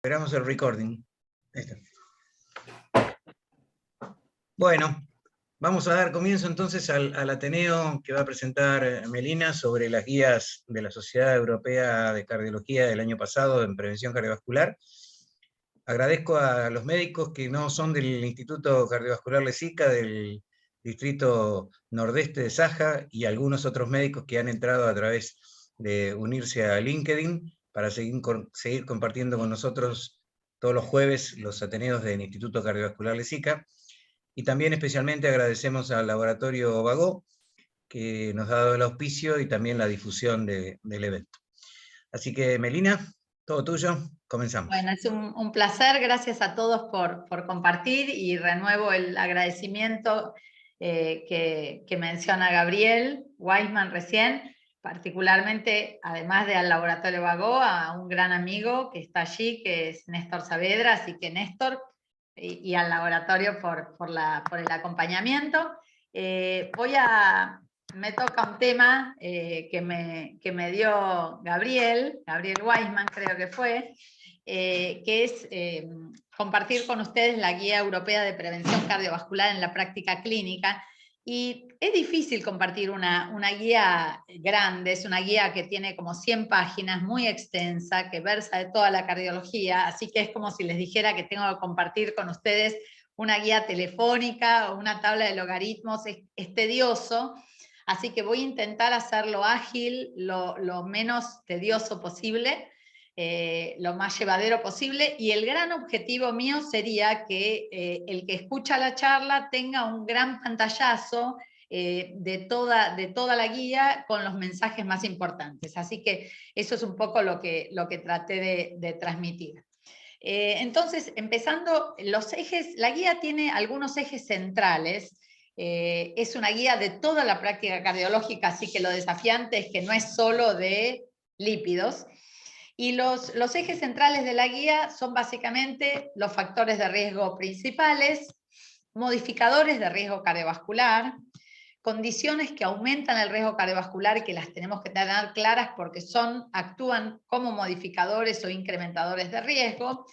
Esperamos el recording. Ahí está. Bueno, vamos a dar comienzo entonces al Ateneo que va a presentar Melina sobre las guías de la Sociedad Europea de Cardiología del año pasado en prevención cardiovascular. Agradezco a los médicos que no son del Instituto Cardiovascular Lezica, del distrito nordeste de Saja, y algunos otros médicos que han entrado a través de unirse a LinkedIn para seguir compartiendo con nosotros todos los jueves los Ateneos del Instituto Cardiovascular Lezica. Y también especialmente agradecemos al Laboratorio Bagó, que nos ha dado el auspicio y también la difusión del evento. Así que, Melina, todo tuyo, comenzamos. Bueno, es un placer, gracias a todos por compartir, y renuevo el agradecimiento que menciona Gabriel Weisman recién, particularmente, además de al Laboratorio Bagó, a un gran amigo que está allí, que es Néstor Saavedra, así que Néstor, y al laboratorio por el acompañamiento. Me toca un tema que me dio Gabriel Weisman, creo que fue, que es compartir con ustedes la Guía Europea de Prevención Cardiovascular en la Práctica Clínica. Y es difícil compartir una guía grande, es una guía que tiene como 100 páginas, muy extensa, que versa de toda la cardiología, así que es como si les dijera que tengo que compartir con ustedes una guía telefónica o una tabla de logaritmos. Es tedioso, así que voy a intentar hacerlo ágil, lo menos tedioso posible, lo más llevadero posible, y el gran objetivo mío sería que el que escucha la charla tenga un gran pantallazo de toda la guía con los mensajes más importantes. Así que eso es un poco lo que traté de transmitir. Entonces, empezando, los ejes, la guía tiene algunos ejes centrales. Es una guía de toda la práctica cardiológica, así que lo desafiante es que no es solo de lípidos. Y los ejes centrales de la guía son básicamente los factores de riesgo principales, modificadores de riesgo cardiovascular, condiciones que aumentan el riesgo cardiovascular y que las tenemos que tener claras porque actúan como modificadores o incrementadores de riesgo,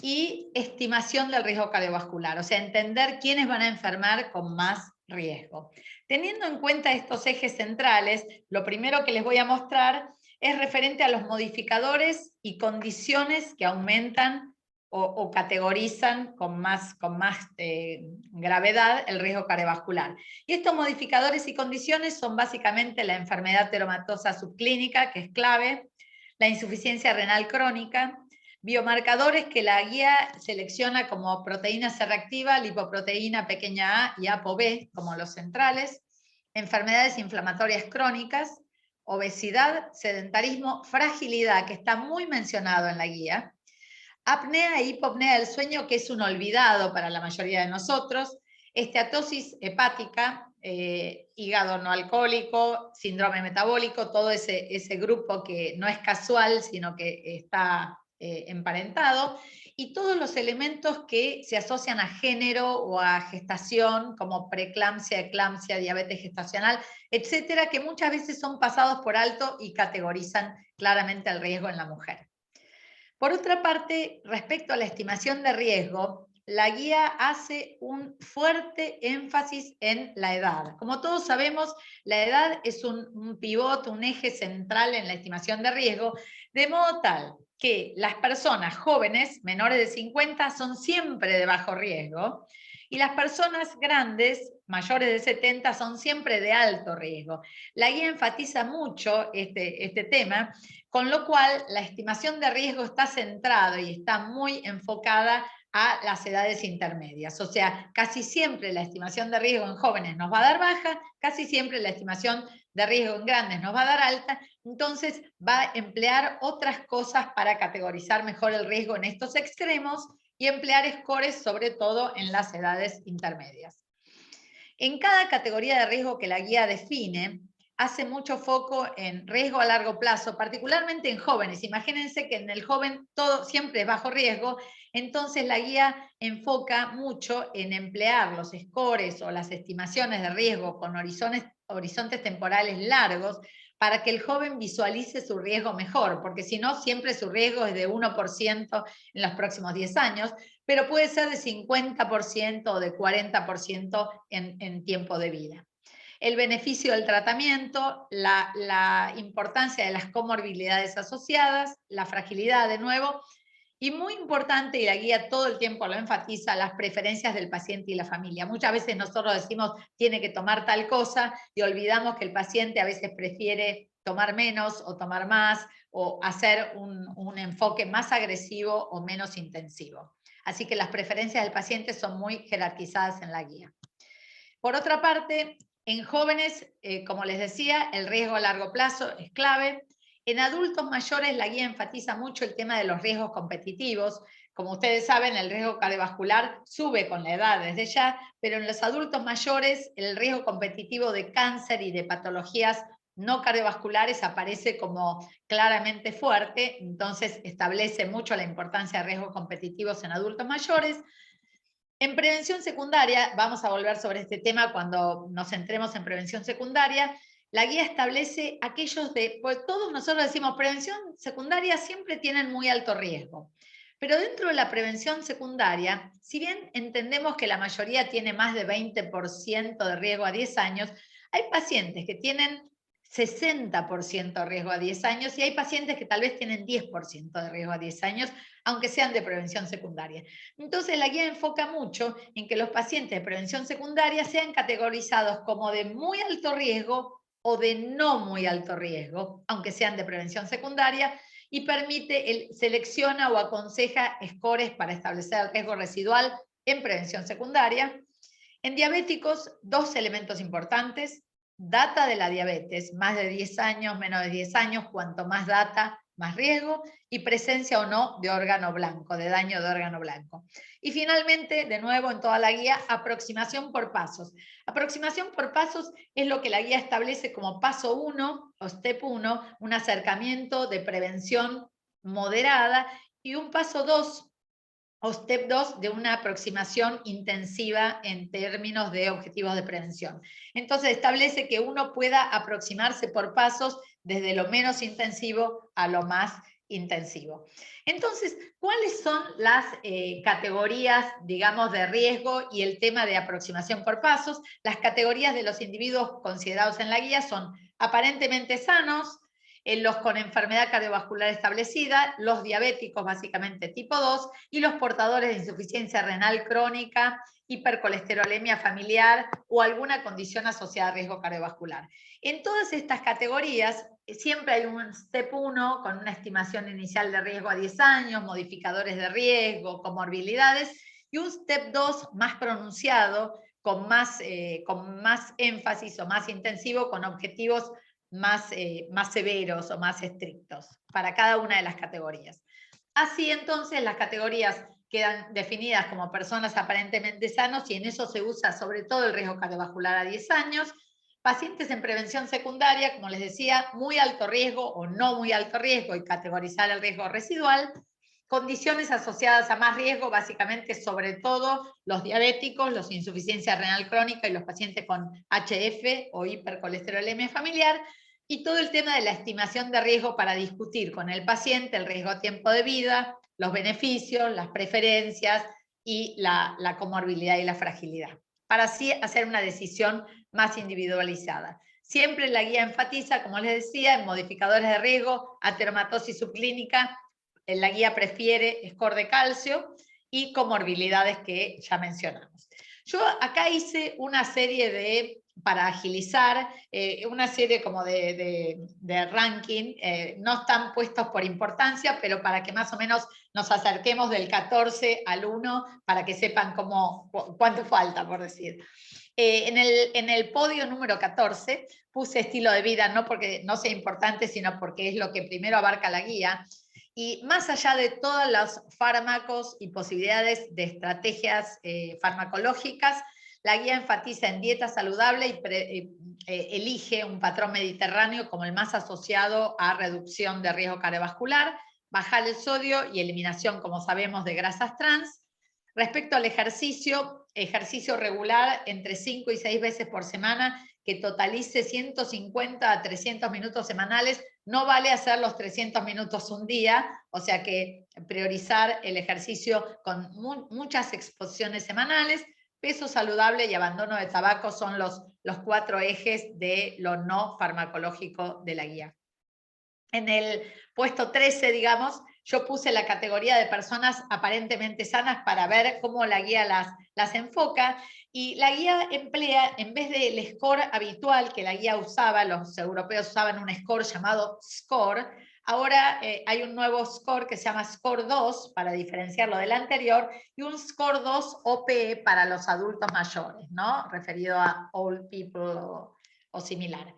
y estimación del riesgo cardiovascular, o sea, entender quiénes van a enfermar con más riesgo. Teniendo en cuenta estos ejes centrales, lo primero que les voy a mostrar es referente a los modificadores y condiciones que aumentan o categorizan con más gravedad el riesgo cardiovascular. Y estos modificadores y condiciones son básicamente la enfermedad ateromatosa subclínica, que es clave, la insuficiencia renal crónica, biomarcadores que la guía selecciona como proteína C reactiva, lipoproteína pequeña a y ApoB como los centrales, enfermedades inflamatorias crónicas, obesidad, sedentarismo, fragilidad, que está muy mencionado en la guía, apnea e hipopnea del sueño, que es un olvidado para la mayoría de nosotros, esteatosis hepática, hígado no alcohólico, síndrome metabólico, todo ese grupo que no es casual, sino que está emparentado, y todos los elementos que se asocian a género o a gestación, como preeclampsia, eclampsia, diabetes gestacional, etcétera, que muchas veces son pasados por alto y categorizan claramente el riesgo en la mujer. Por otra parte, respecto a la estimación de riesgo, la guía hace un fuerte énfasis en la edad. Como todos sabemos, la edad es un pivote, un eje central en la estimación de riesgo, de modo tal que las personas jóvenes, menores de 50, son siempre de bajo riesgo, y las personas grandes, mayores de 70, son siempre de alto riesgo. La guía enfatiza mucho este tema, con lo cual la estimación de riesgo está centrada y está muy enfocada a las edades intermedias. O sea, casi siempre la estimación de riesgo en jóvenes nos va a dar baja, casi siempre la estimación de riesgo en grandes nos va a dar alta, entonces va a emplear otras cosas para categorizar mejor el riesgo en estos extremos y emplear scores sobre todo en las edades intermedias. En cada categoría de riesgo que la guía define, hace mucho foco en riesgo a largo plazo, particularmente en jóvenes. Imagínense que en el joven todo siempre es bajo riesgo, entonces la guía enfoca mucho en emplear los scores o las estimaciones de riesgo con horizontes temporales largos para que el joven visualice su riesgo mejor, porque si no, siempre su riesgo es de 1% en los próximos 10 años, pero puede ser de 50% o de 40% en tiempo de vida. El beneficio del tratamiento, la importancia de las comorbilidades asociadas, la fragilidad de nuevo, y muy importante, y la guía todo el tiempo lo enfatiza, las preferencias del paciente y la familia. Muchas veces nosotros decimos, tiene que tomar tal cosa, y olvidamos que el paciente a veces prefiere tomar menos o tomar más, o hacer un enfoque más agresivo o menos intensivo. Así que las preferencias del paciente son muy jerarquizadas en la guía. Por otra parte, en jóvenes, como les decía, el riesgo a largo plazo es clave. En adultos mayores, la guía enfatiza mucho el tema de los riesgos competitivos. Como ustedes saben, el riesgo cardiovascular sube con la edad desde ya, pero en los adultos mayores, el riesgo competitivo de cáncer y de patologías no cardiovasculares aparece como claramente fuerte, entonces establece mucho la importancia de riesgos competitivos en adultos mayores. En prevención secundaria, vamos a volver sobre este tema cuando nos centremos en prevención secundaria, la guía establece aquellos pues todos nosotros decimos prevención secundaria siempre tienen muy alto riesgo, pero dentro de la prevención secundaria, si bien entendemos que la mayoría tiene más de 20% de riesgo a 10 años, hay pacientes que tienen 60% de riesgo a 10 años y hay pacientes que tal vez tienen 10% de riesgo a 10 años, aunque sean de prevención secundaria. Entonces la guía enfoca mucho en que los pacientes de prevención secundaria sean categorizados como de muy alto riesgo o de no muy alto riesgo, aunque sean de prevención secundaria, y selecciona o aconseja scores para establecer el riesgo residual en prevención secundaria. En diabéticos, dos elementos importantes: data de la diabetes, más de 10 años, menos de 10 años, cuanto más data, más riesgo, y presencia o no de órgano blanco, de daño de órgano blanco. Y finalmente, de nuevo en toda la guía, aproximación por pasos. Aproximación por pasos es lo que la guía establece como paso 1 o step 1, un acercamiento de prevención moderada, y un paso 2 o step 2 de una aproximación intensiva en términos de objetivos de prevención. Entonces establece que uno pueda aproximarse por pasos desde lo menos intensivo a lo más intensivo. Entonces, ¿cuáles son las categorías, digamos, de riesgo y el tema de aproximación por pasos? Las categorías de los individuos considerados en la guía son aparentemente sanos, los con enfermedad cardiovascular establecida, los diabéticos básicamente tipo 2 y los portadores de insuficiencia renal crónica, hipercolesterolemia familiar o alguna condición asociada a riesgo cardiovascular. En todas estas categorías siempre hay un step 1 con una estimación inicial de riesgo a 10 años, modificadores de riesgo, comorbilidades, y un step 2 más pronunciado, con más énfasis o más intensivo, con objetivos más severos o más estrictos para cada una de las categorías. Así entonces las categorías quedan definidas como personas aparentemente sanos, y en eso se usa sobre todo el riesgo cardiovascular a 10 años, pacientes en prevención secundaria, como les decía, muy alto riesgo o no muy alto riesgo, y categorizar el riesgo residual, condiciones asociadas a más riesgo, básicamente sobre todo los diabéticos, los insuficiencia renal crónica y los pacientes con HF o hipercolesterolemia familiar, y todo el tema de la estimación de riesgo para discutir con el paciente el riesgo a tiempo de vida, los beneficios, las preferencias y la comorbilidad y la fragilidad, para así hacer una decisión más individualizada. Siempre la guía enfatiza, como les decía, en modificadores de riesgo, ateromatosis subclínica, la guía prefiere score de calcio y comorbilidades que ya mencionamos. Yo acá hice una serie para agilizar, una serie como de ranking, no están puestos por importancia, pero para que más o menos nos acerquemos del 14 al 1, para que sepan cuánto falta, por decir. En el podio número 14 puse estilo de vida, no porque no sea importante, sino porque es lo que primero abarca la guía. Y más allá de todos los fármacos y posibilidades de estrategias farmacológicas, la guía enfatiza en dieta saludable y elige un patrón mediterráneo como el más asociado a reducción de riesgo cardiovascular, bajar el sodio y eliminación, como sabemos, de grasas trans. Respecto al ejercicio regular entre 5 y 6 veces por semana que totalice 150 a 300 minutos semanales. No vale hacer los 300 minutos un día, o sea que priorizar el ejercicio con muchas exposiciones semanales. Peso saludable y abandono de tabaco son los 4 ejes de lo no farmacológico de la guía. En el puesto 13, digamos, yo puse la categoría de personas aparentemente sanas para ver cómo la guía las enfoca, y la guía emplea, en vez del score habitual que la guía usaba, los europeos usaban un score llamado SCORE, ahora hay un nuevo score que se llama SCORE 2 para diferenciarlo del anterior, y un SCORE 2 OPE para los adultos mayores, ¿no? Referido a old people o similar.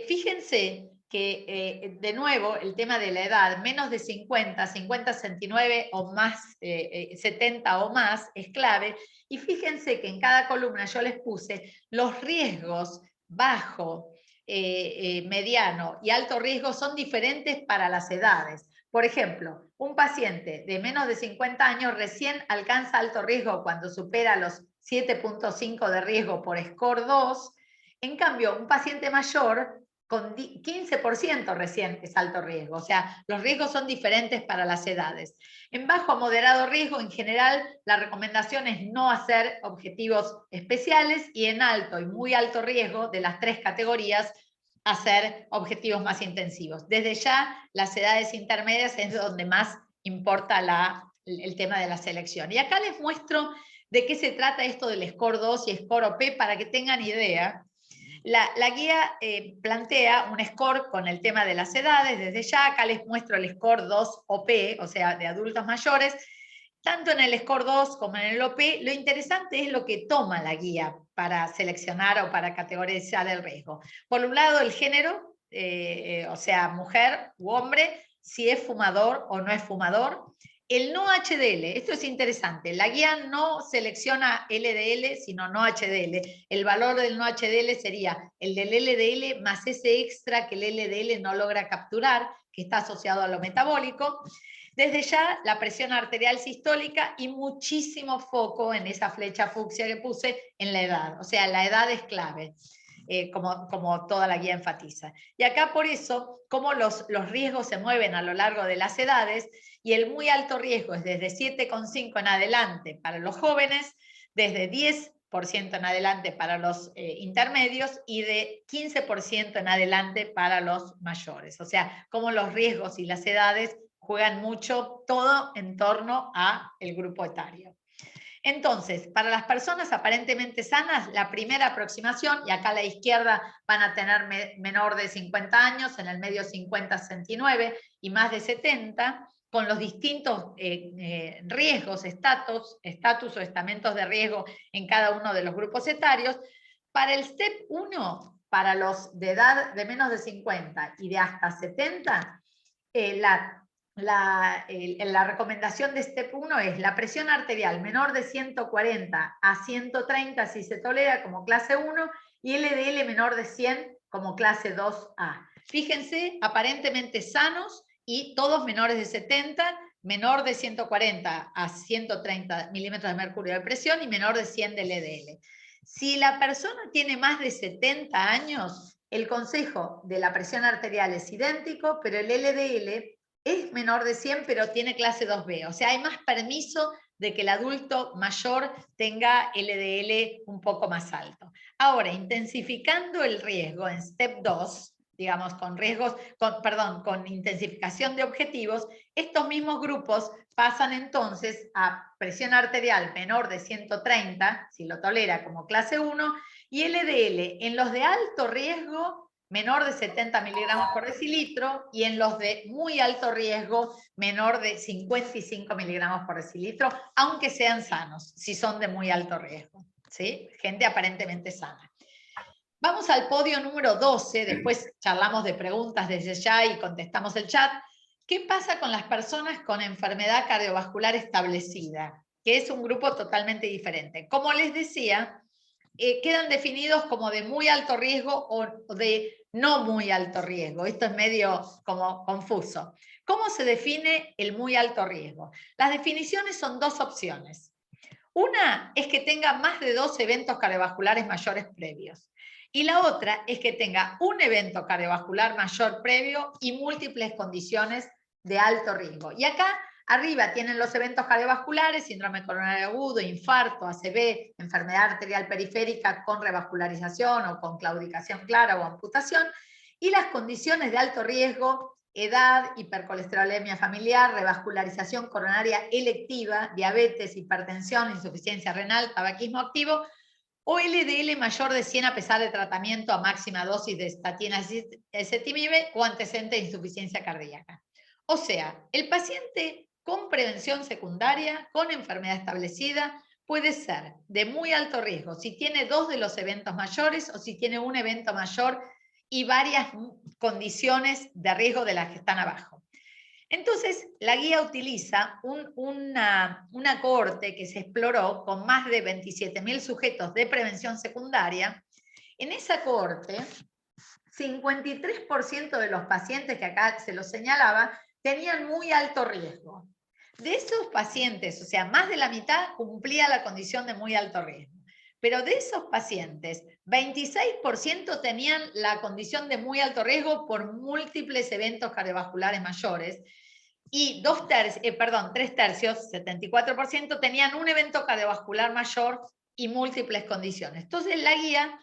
Fíjense que, de nuevo, el tema de la edad, menos de 50, 50, 69 o más, 70 o más, es clave. Y fíjense que en cada columna yo les puse los riesgos bajo, mediano y alto riesgo son diferentes para las edades. Por ejemplo, un paciente de menos de 50 años recién alcanza alto riesgo cuando supera los 7.5 de riesgo por score 2. En cambio, un paciente mayor con 15% recién es alto riesgo. O sea, los riesgos son diferentes para las edades. En bajo a moderado riesgo, en general, la recomendación es no hacer objetivos especiales, y en alto y muy alto riesgo, de las 3 categorías, hacer objetivos más intensivos. Desde ya, las edades intermedias es donde más importa el tema de la selección. Y acá les muestro de qué se trata esto del Score 2 y Score OP para que tengan idea. La guía plantea un score con el tema de las edades. Desde ya acá les muestro el score 2 OP, o sea, de adultos mayores. Tanto en el score 2 como en el OP, lo interesante es lo que toma la guía para seleccionar o para categorizar el riesgo. Por un lado, el género, o sea, mujer u hombre, si es fumador o no es fumador. El no HDL, esto es interesante, la guía no selecciona LDL, sino no HDL. El valor del no HDL sería el del LDL más ese extra que el LDL no logra capturar, que está asociado a lo metabólico. Desde ya, la presión arterial sistólica y muchísimo foco en esa flecha fucsia que puse en la edad. O sea, la edad es clave. Como toda la guía enfatiza. Y acá por eso, como los riesgos se mueven a lo largo de las edades, y el muy alto riesgo es desde 7,5 en adelante para los jóvenes, desde 10% en adelante para los intermedios y de 15% en adelante para los mayores. O sea, como los riesgos y las edades juegan mucho, todo en torno al grupo etario. Entonces, para las personas aparentemente sanas, la primera aproximación, y acá a la izquierda van a tener menor de 50 años, en el medio 50, 69 y más de 70, con los distintos riesgos, estatus o estamentos de riesgo en cada uno de los grupos etarios. Para el STEP 1, para los de edad de menos de 50 y de hasta 70, la recomendación de STEP 1 es la presión arterial menor de 140 a 130 si se tolera como clase 1, y LDL menor de 100 como clase 2A. Fíjense, aparentemente sanos y todos menores de 70, menor de 140 a 130 milímetros de mercurio de presión y menor de 100 de LDL. Si la persona tiene más de 70 años, el consejo de la presión arterial es idéntico, pero el LDL es menor de 100, pero tiene clase 2B. O sea, hay más permiso de que el adulto mayor tenga LDL un poco más alto. Ahora, intensificando el riesgo en STEP 2, digamos, con intensificación de objetivos, estos mismos grupos pasan entonces a presión arterial menor de 130, si lo tolera como clase 1, y LDL en los de alto riesgo menor de 70 miligramos por decilitro, y en los de muy alto riesgo menor de 55 miligramos por decilitro, aunque sean sanos, si son de muy alto riesgo, ¿sí? Gente aparentemente sana. Vamos al podio número 12, después charlamos de preguntas desde ya y contestamos el chat. ¿Qué pasa con las personas con enfermedad cardiovascular establecida? Que es un grupo totalmente diferente. Como les decía, quedan definidos como de muy alto riesgo o de no muy alto riesgo. Esto es medio como confuso. ¿Cómo se define el muy alto riesgo? Las definiciones son 2 opciones. Una es que tenga más de 2 eventos cardiovasculares mayores previos. Y la otra es que tenga un evento cardiovascular mayor previo y múltiples condiciones de alto riesgo. Y acá arriba tienen los eventos cardiovasculares, síndrome coronario agudo, infarto, ACV, enfermedad arterial periférica con revascularización o con claudicación clara o amputación, y las condiciones de alto riesgo: edad, hipercolesterolemia familiar, revascularización coronaria electiva, diabetes, hipertensión, insuficiencia renal, tabaquismo activo, o LDL mayor de 100 a pesar de tratamiento a máxima dosis de estatina ezetimibe o antecedente de insuficiencia cardíaca. O sea, el paciente con prevención secundaria, con enfermedad establecida, puede ser de muy alto riesgo si tiene 2 de los eventos mayores o si tiene un evento mayor y varias condiciones de riesgo de las que están abajo. Entonces, la guía utiliza una cohorte que se exploró con más de 27.000 sujetos de prevención secundaria. En esa cohorte, 53% de los pacientes que acá se los señalaba tenían muy alto riesgo. De esos pacientes, o sea, más de la mitad cumplía la condición de muy alto riesgo. Pero de esos pacientes, 26% tenían la condición de muy alto riesgo por múltiples eventos cardiovasculares mayores, y 3 tercios, 74%, tenían un evento cardiovascular mayor y múltiples condiciones. Entonces la guía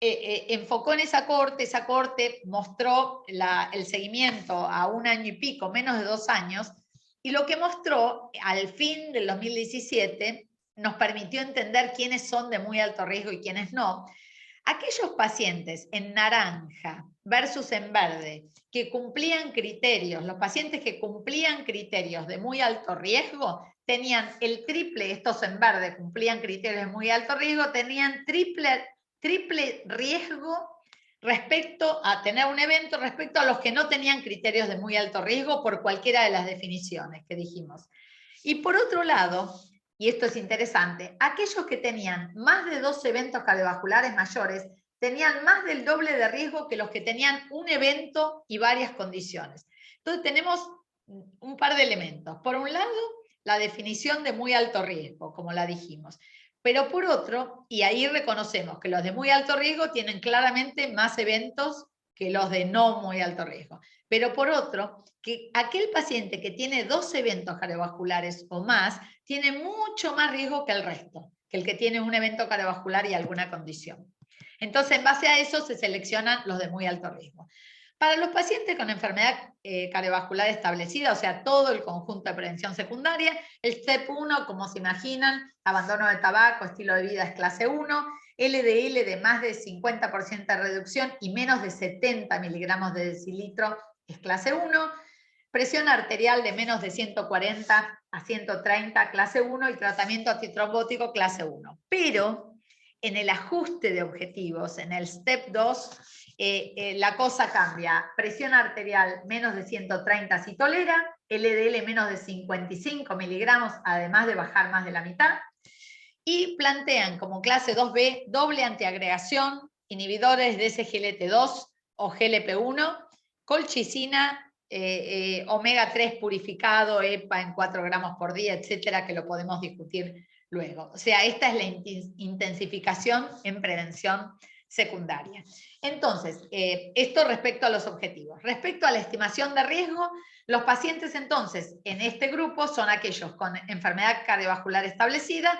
enfocó en esa corte mostró el seguimiento a 1 año y pico, menos de 2 años, y lo que mostró al fin del 2017 nos permitió entender quiénes son de muy alto riesgo y quiénes no. Aquellos pacientes en naranja versus en verde que cumplían criterios, los pacientes que cumplían criterios de muy alto riesgo, tenían el triple, estos en verde cumplían criterios de muy alto riesgo, tenían triple riesgo respecto a tener un evento, respecto a los que no tenían criterios de muy alto riesgo por cualquiera de las definiciones que dijimos. Y por otro lado, y esto es interesante, aquellos que tenían más de 2 eventos cardiovasculares mayores tenían más del doble de riesgo que los que tenían un evento y varias condiciones. Entonces tenemos un par de elementos. Por un lado, la definición de muy alto riesgo, como la dijimos. Pero por otro, y ahí reconocemos que los de muy alto riesgo tienen claramente más eventos que los de no muy alto riesgo. Pero por otro, que aquel paciente que tiene 2 eventos cardiovasculares o más, tiene mucho más riesgo que el resto, que el que tiene un evento cardiovascular y alguna condición. Entonces, en base a eso se seleccionan los de muy alto riesgo. Para los pacientes con enfermedad cardiovascular establecida, o sea, todo el conjunto de prevención secundaria, el STEP 1, como se imaginan, abandono de tabaco, estilo de vida es clase 1, LDL de más de 50% de reducción y menos de 70 miligramos de decilitro es clase 1, presión arterial de menos de 140 a 130, clase 1, y tratamiento antitrombótico, clase 1. Pero en el ajuste de objetivos, en el STEP 2, la cosa cambia. Presión arterial menos de 130 si tolera, LDL menos de 55 miligramos, además de bajar más de la mitad, y plantean como clase 2B doble antiagregación, inhibidores de SGLT2 o GLP1, colchicina, omega 3 purificado, EPA en 4 gramos por día, etcétera, que lo podemos discutir luego. O sea, esta es la intensificación en prevención secundaria. Entonces, esto respecto a los objetivos. Respecto a la estimación de riesgo, los pacientes entonces en este grupo son aquellos con enfermedad cardiovascular establecida,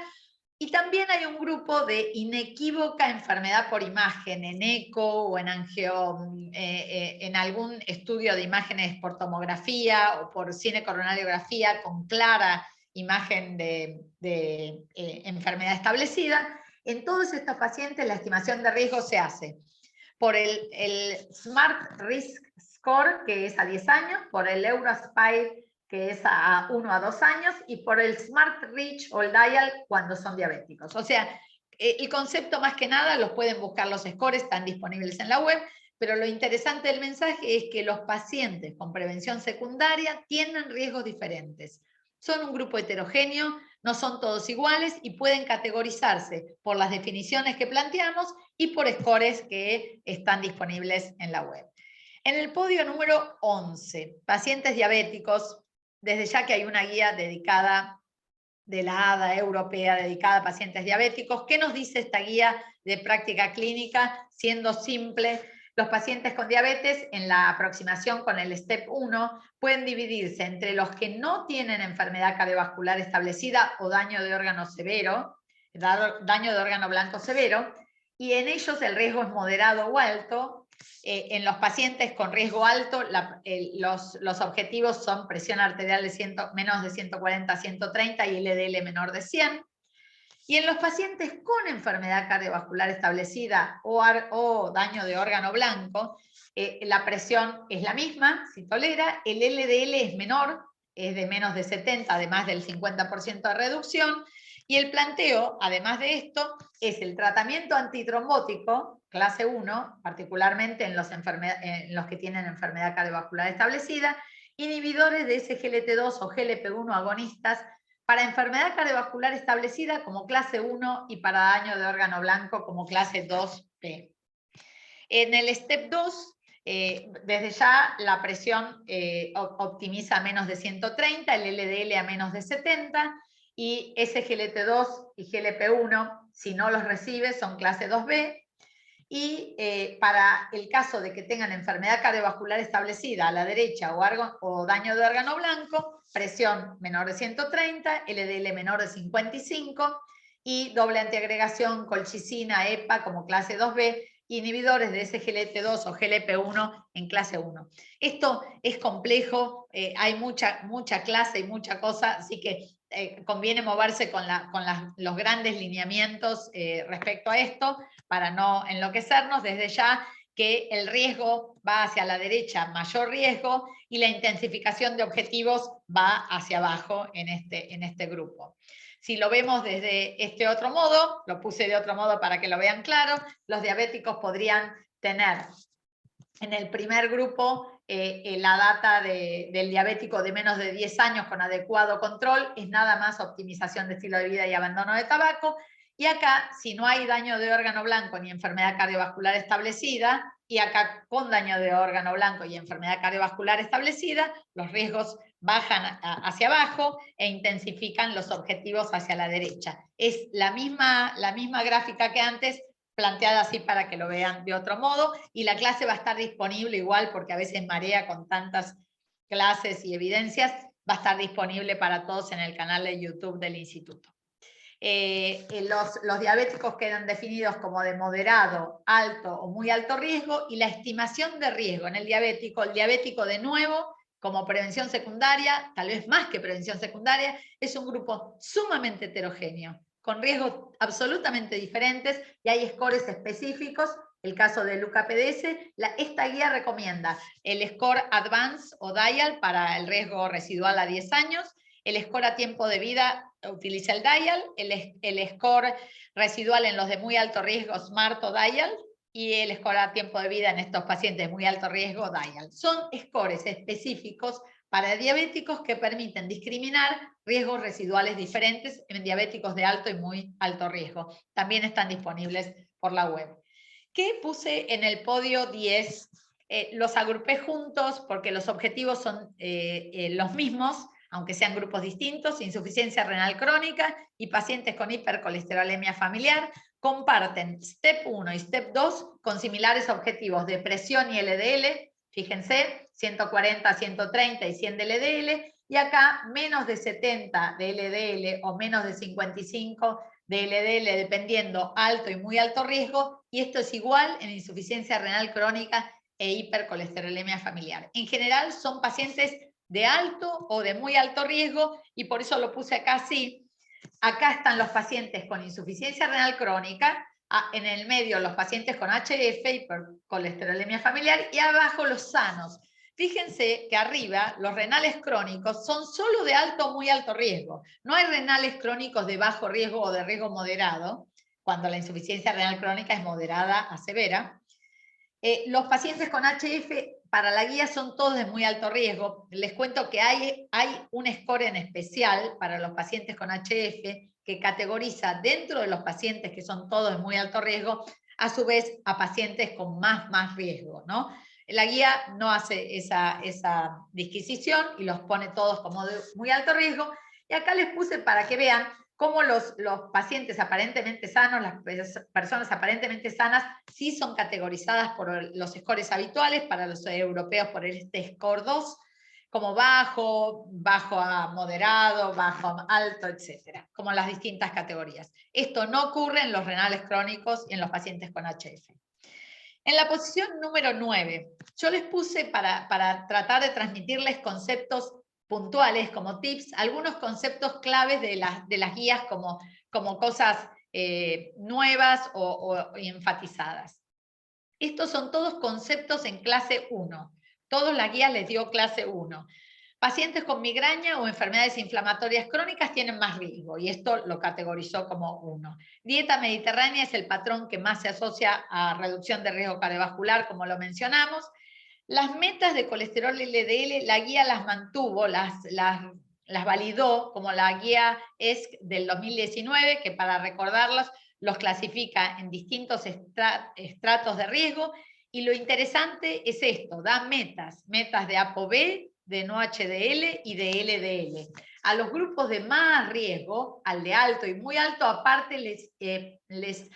y también hay un grupo de inequívoca enfermedad por imagen, en eco o en en algún estudio de imágenes por tomografía o por cinecoronariografía con clara imagen de enfermedad establecida. En todos estos pacientes la estimación de riesgo se hace por el Smart Risk Score, que es a 10 años, por el Eurospire, que es a 1 a 2 años, y por el Smart Reach o el Dial cuando son diabéticos. O sea, el concepto más que nada, los pueden buscar los scores, están disponibles en la web, pero lo interesante del mensaje es que los pacientes con prevención secundaria tienen riesgos diferentes. Son un grupo heterogéneo, no son todos iguales y pueden categorizarse por las definiciones que planteamos y por scores que están disponibles en la web. En el podio número 11, pacientes diabéticos, desde ya que hay una guía dedicada de la ADA europea dedicada a pacientes diabéticos. ¿Qué nos dice esta guía de práctica clínica? Siendo simple, los pacientes con diabetes en la aproximación con el STEP 1 pueden dividirse entre los que no tienen enfermedad cardiovascular establecida o daño de órgano severo, daño de órgano blanco severo, y en ellos el riesgo es moderado o alto. En los pacientes con riesgo alto, los objetivos son presión arterial de menos de 140 a 130 y LDL menor de 100. Y en los pacientes con enfermedad cardiovascular establecida o daño de órgano blanco, la presión es la misma, si tolera, el LDL es menor, es de menos de 70, además del 50% de reducción, y el planteo, además de esto, es el tratamiento antitrombótico, clase 1, particularmente en los que tienen enfermedad cardiovascular establecida, inhibidores de SGLT2 o GLP-1 agonistas para enfermedad cardiovascular establecida como clase 1 y para daño de órgano blanco como clase 2B. En el STEP 2, desde ya la presión optimiza a menos de 130, el LDL a menos de 70, y SGLT2 y GLP-1, si no los recibe, son clase 2B. Y para el caso de que tengan enfermedad cardiovascular establecida a la derecha o daño de órgano blanco, presión menor de 130, LDL menor de 55 y doble antiagregación colchicina, EPA como clase 2B, inhibidores de SGLT2 o GLP-1 en clase 1. Esto es complejo, hay mucha clase y mucha cosa, así que conviene moverse con los grandes lineamientos respecto a esto, para no enloquecernos. Desde ya que el riesgo va hacia la derecha, mayor riesgo, y la intensificación de objetivos va hacia abajo en este grupo. Si lo vemos desde este otro modo, lo puse de otro modo para que lo vean claro, los diabéticos podrían tener en el primer grupo la data del diabético de menos de 10 años con adecuado control, es nada más optimización de estilo de vida y abandono de tabaco. Y acá, si no hay daño de órgano blanco ni enfermedad cardiovascular establecida, y acá con daño de órgano blanco y enfermedad cardiovascular establecida, los riesgos bajan hacia abajo e intensifican los objetivos hacia la derecha. Es la misma gráfica que antes, planteada así para que lo vean de otro modo, y la clase va a estar disponible igual, porque a veces marea con tantas clases y evidencias, va a estar disponible para todos en el canal de YouTube del Instituto. Los diabéticos quedan definidos como de moderado, alto o muy alto riesgo, y la estimación de riesgo en el diabético de nuevo, como prevención secundaria, tal vez más que prevención secundaria, es un grupo sumamente heterogéneo, con riesgos absolutamente diferentes, y hay scores específicos. El caso del UCAPDS, esta guía recomienda el score Advance o DIAL para el riesgo residual a 10 años, el score a tiempo de vida utiliza el DIAL, el score residual en los de muy alto riesgo SMART o DIAL, y el score a tiempo de vida en estos pacientes de muy alto riesgo DIAL. Son scores específicos para diabéticos que permiten discriminar riesgos residuales diferentes en diabéticos de alto y muy alto riesgo. También están disponibles por la web. ¿Qué puse en el podio 10? Los agrupé juntos porque los objetivos son los mismos, aunque sean grupos distintos. Insuficiencia renal crónica y pacientes con hipercolesterolemia familiar comparten STEP 1 y STEP 2 con similares objetivos de presión y LDL, fíjense, 140, 130 y 100 de LDL, y acá menos de 70 de LDL o menos de 55 de LDL, dependiendo alto y muy alto riesgo, y esto es igual en insuficiencia renal crónica e hipercolesterolemia familiar. En general son pacientes de alto o de muy alto riesgo, y por eso lo puse acá así. Acá están los pacientes con insuficiencia renal crónica, en el medio los pacientes con HF, hipercolesterolemia familiar, y abajo los sanos. Fíjense que arriba los renales crónicos son solo de alto o muy alto riesgo. No hay renales crónicos de bajo riesgo o de riesgo moderado, cuando la insuficiencia renal crónica es moderada a severa. Los pacientes con HF para la guía son todos de muy alto riesgo. Les cuento que hay un score en especial para los pacientes con HF que categoriza dentro de los pacientes que son todos de muy alto riesgo, a su vez a pacientes con más riesgo, ¿no? La guía no hace esa disquisición y los pone todos como de muy alto riesgo, Y acá les puse para que vean cómo los pacientes aparentemente sanos, las personas aparentemente sanas, sí son categorizadas por los scores habituales, para los europeos por este score 2, como bajo, bajo a moderado, bajo a alto, etcétera, como las distintas categorías. Esto no ocurre en los renales crónicos y en los pacientes con HF. En la posición número 9, yo les puse para tratar de transmitirles conceptos puntuales como tips, algunos conceptos claves de las guías como cosas nuevas o enfatizadas. Estos son todos conceptos en clase 1. Todos las guías les dio clase 1. Pacientes con migraña o enfermedades inflamatorias crónicas tienen más riesgo, y esto lo categorizó como 1. Dieta mediterránea es el patrón que más se asocia a reducción de riesgo cardiovascular, como lo mencionamos. Las metas de colesterol LDL, la guía las mantuvo, las validó, como la guía es del 2019, que para recordarlos, los clasifica en distintos estratos de riesgo, y lo interesante es esto, da metas de ApoB, de no HDL y de LDL. A los grupos de más riesgo, al de alto y muy alto, aparte les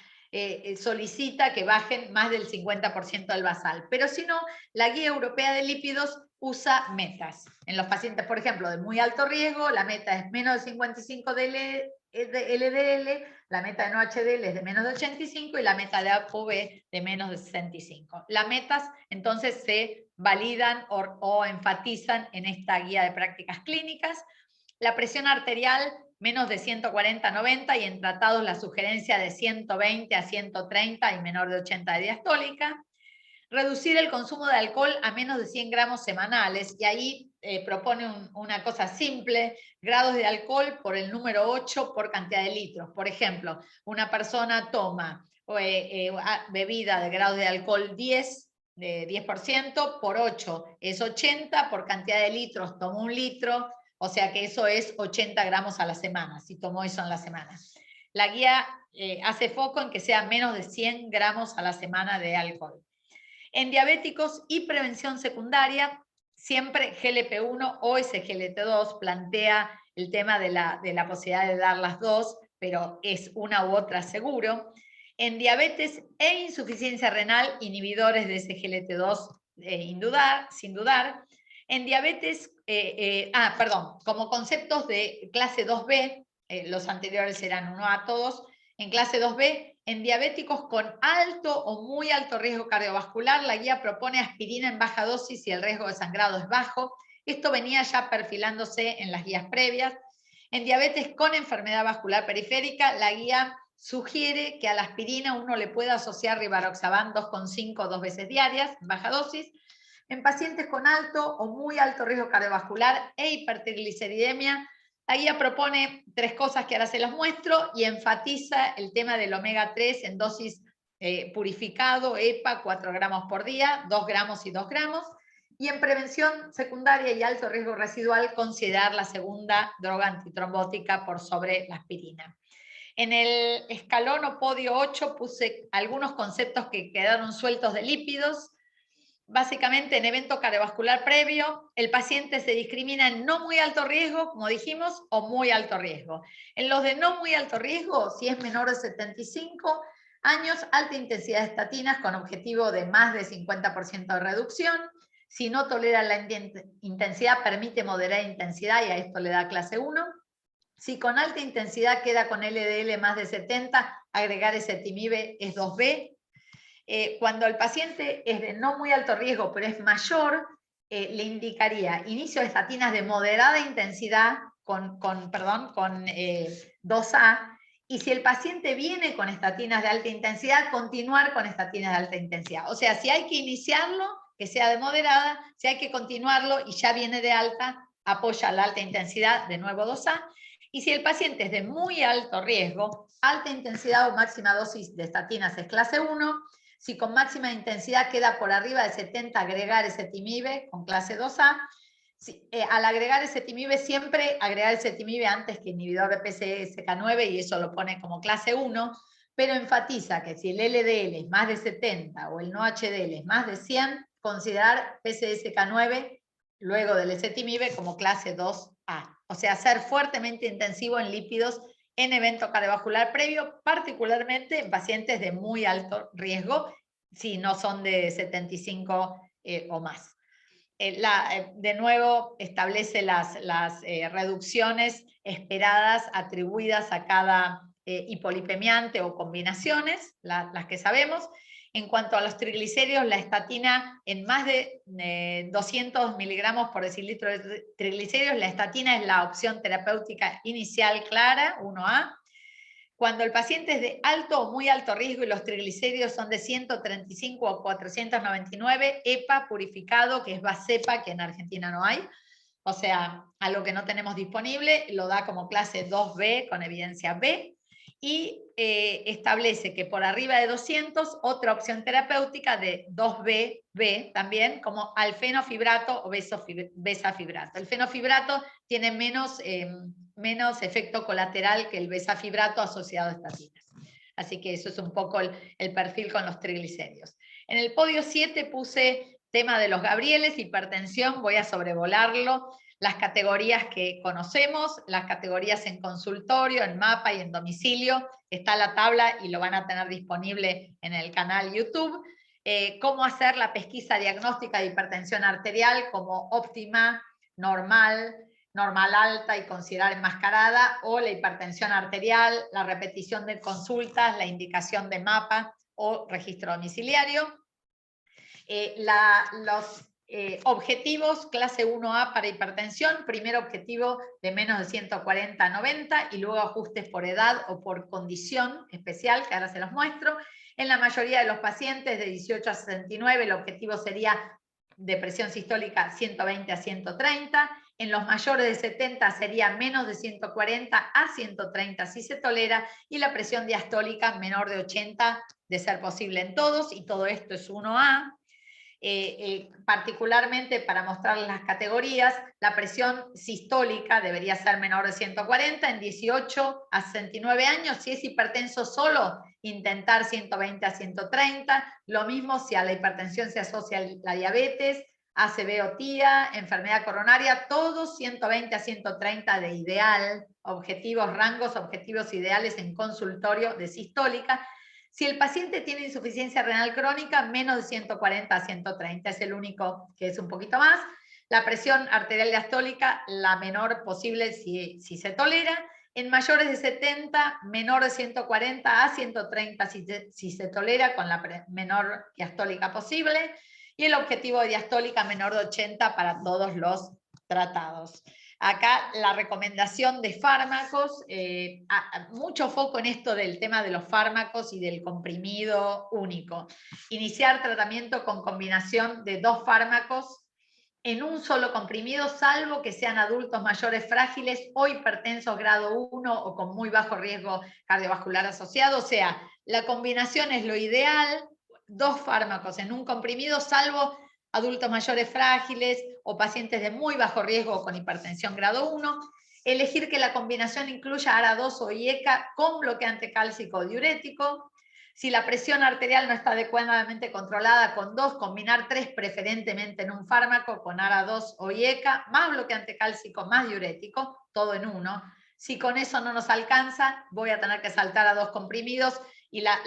solicita que bajen más del 50% del basal. Pero si no, la Guía Europea de Lípidos usa metas. En los pacientes, por ejemplo, de muy alto riesgo, la meta es menos de 55 de LDL, la meta de no HDL es de menos de 85 y la meta de ApoB de menos de 65. Las metas entonces se validan o enfatizan en esta guía de prácticas clínicas. La presión arterial menos de 140/90 y en tratados la sugerencia de 120 a 130 y menor de 80 de diastólica. Reducir el consumo de alcohol a menos de 100 gramos semanales, y ahí propone una cosa simple, grados de alcohol por el número 8 por cantidad de litros. Por ejemplo, una persona toma bebida de grados de alcohol 10, de 10% por 8, es 80, por cantidad de litros tomó 1 litro, o sea que eso es 80 gramos a la semana, si tomó eso en la semana. La guía hace foco en que sea menos de 100 gramos a la semana de alcohol. En diabéticos y prevención secundaria, siempre GLP-1 o SGLT2 plantea el tema de la posibilidad de dar las dos, pero es una u otra seguro. En diabetes e insuficiencia renal, inhibidores de SGLT2 sin dudar. En diabetes, como conceptos de clase 2B, los anteriores eran 1A todos, en clase 2B, en diabéticos con alto o muy alto riesgo cardiovascular, la guía propone aspirina en baja dosis si el riesgo de sangrado es bajo. Esto venía ya perfilándose en las guías previas. En diabetes con enfermedad vascular periférica, la guía sugiere que a la aspirina uno le pueda asociar rivaroxaban 2,5 2 veces diarias, en baja dosis. En pacientes con alto o muy alto riesgo cardiovascular e hipertrigliceridemia, la guía propone 3 cosas que ahora se las muestro y enfatiza el tema del omega 3 en dosis purificado, EPA, 4 gramos por día, 2 gramos y 2 gramos. Y en prevención secundaria y alto riesgo residual, considerar la segunda droga antitrombótica por sobre la aspirina. En el escalón o podio 8 puse algunos conceptos que quedaron sueltos de lípidos. Básicamente, en evento cardiovascular previo, el paciente se discrimina en no muy alto riesgo, como dijimos, o muy alto riesgo. En los de no muy alto riesgo, si es menor de 75 años, alta intensidad de estatinas con objetivo de más de 50% de reducción. Si no tolera la intensidad, permite moderar intensidad y a esto le da clase 1. Si con alta intensidad queda con LDL más de 70, agregar ezetimibe es 2B. Cuando el paciente es de no muy alto riesgo, pero es mayor, le indicaría inicio de estatinas de moderada intensidad con 2A, y si el paciente viene con estatinas de alta intensidad, continuar con estatinas de alta intensidad. O sea, si hay que iniciarlo, que sea de moderada, si hay que continuarlo y ya viene de alta, apoya la alta intensidad, de nuevo 2A. Y si el paciente es de muy alto riesgo, alta intensidad o máxima dosis de estatinas es clase 1. Si con máxima intensidad queda por arriba de 70, agregar ezetimibe con clase 2A. Al agregar ezetimibe, siempre agregar ezetimibe antes que inhibidor de PCSK9, y eso lo pone como clase 1, pero enfatiza que si el LDL es más de 70 o el no HDL es más de 100, considerar PCSK9 luego del ezetimibe como clase 2A. o sea, ser fuertemente intensivo en lípidos en evento cardiovascular previo, particularmente en pacientes de muy alto riesgo, si no son de 75 o más. De nuevo, establece las reducciones esperadas atribuidas a cada hipolipemiante o combinaciones, las que sabemos. En cuanto a los triglicéridos, la estatina en más de 200 miligramos por decilitro de triglicéridos, la estatina es la opción terapéutica inicial clara, 1A. Cuando el paciente es de alto o muy alto riesgo y los triglicéridos son de 135 o 499, EPA purificado, que es Vascepa, que en Argentina no hay, o sea, algo que no tenemos disponible, lo da como clase 2B con evidencia B, y establece que por arriba de 200, otra opción terapéutica de 2B también, como alfenofibrato o besafibrato. El fenofibrato tiene menos efecto colateral que el besafibrato asociado a estatinas. Así que eso es un poco el perfil con los triglicéridos. En el podio 7 puse tema de los Gabrieles, hipertensión, voy a sobrevolarlo. Las categorías que conocemos, las categorías en consultorio, en mapa y en domicilio, está la tabla y lo van a tener disponible en el canal YouTube. Cómo hacer la pesquisa diagnóstica de hipertensión arterial como óptima, normal, normal alta y considerar enmascarada, o la hipertensión arterial, la repetición de consultas, la indicación de mapa o registro domiciliario. Los objetivos clase 1A para hipertensión, primer objetivo de menos de 140 a 90 y luego ajustes por edad o por condición especial, que ahora se los muestro. En la mayoría de los pacientes de 18 a 69 el objetivo sería de presión sistólica 120 a 130, en los mayores de 70 sería menos de 140 a 130 si se tolera, y la presión diastólica menor de 80 de ser posible en todos, y todo esto es 1A. Particularmente para mostrarles las categorías, la presión sistólica debería ser menor de 140 en 18 a 69 años. Si es hipertenso solo, intentar 120 a 130. Lo mismo si a la hipertensión se asocia la diabetes, ACV o TIA, enfermedad coronaria, todos 120 a 130 de ideal, rangos objetivos ideales en consultorio de sistólica. Si el paciente tiene insuficiencia renal crónica, menos de 140 a 130, es el único que es un poquito más. La presión arterial diastólica, la menor posible si se tolera. En mayores de 70, menor de 140 a 130 si se tolera, con la menor diastólica posible. Y el objetivo de diastólica menor de 80 para todos los tratados. Acá la recomendación de fármacos, mucho foco en esto del tema de los fármacos y del comprimido único. Iniciar tratamiento con combinación de 2 fármacos en un solo comprimido, salvo que sean adultos mayores frágiles o hipertensos grado 1 o con muy bajo riesgo cardiovascular asociado. O sea, la combinación es lo ideal, 2 fármacos en un comprimido, salvo adultos mayores frágiles o pacientes de muy bajo riesgo con hipertensión grado 1. Elegir que la combinación incluya ARA2 o IECA con bloqueante cálcico o diurético. Si la presión arterial no está adecuadamente controlada, con 2, combinar 3 preferentemente en un fármaco con ARA2 o IECA, más bloqueante cálcico, más diurético, todo en uno. Si con eso no nos alcanza, voy a tener que saltar a 2 comprimidos y la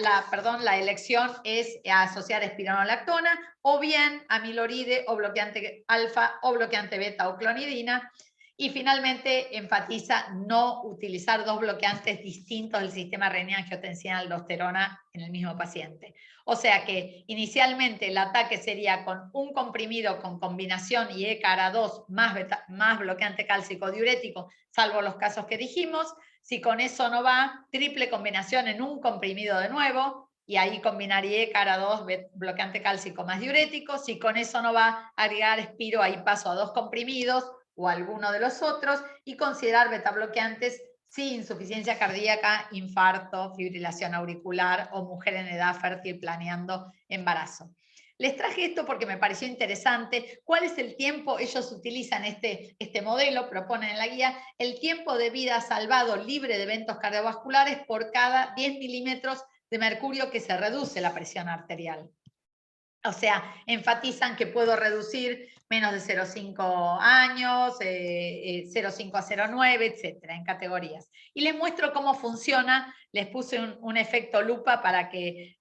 elección es asociar espironolactona o bien amiloride o bloqueante alfa o bloqueante beta o clonidina. Y finalmente enfatiza no utilizar 2 bloqueantes distintos del sistema renina-angiotensina-aldosterona en el mismo paciente. O sea que inicialmente el ataque sería con un comprimido con combinación IECA-ARA2 más bloqueante cálcico diurético, salvo los casos que dijimos. Si con eso no va, triple combinación en un comprimido de nuevo, y ahí combinaría IECA-ARA2 bloqueante cálcico más diurético. Si con eso no va, agregar espiro, ahí paso a 2 comprimidos, o alguno de los otros, y considerar betabloqueantes si insuficiencia cardíaca, infarto, fibrilación auricular o mujer en edad fértil planeando embarazo. Les traje esto porque me pareció interesante. ¿Cuál es el tiempo? Ellos utilizan este modelo, proponen en la guía, el tiempo de vida salvado libre de eventos cardiovasculares por cada 10 milímetros de mercurio que se reduce la presión arterial. O sea, enfatizan que puedo reducir menos de 0,5 años, 0,5 a 0,9, etcétera, en categorías. Y les muestro cómo funciona, les puse un efecto lupa para que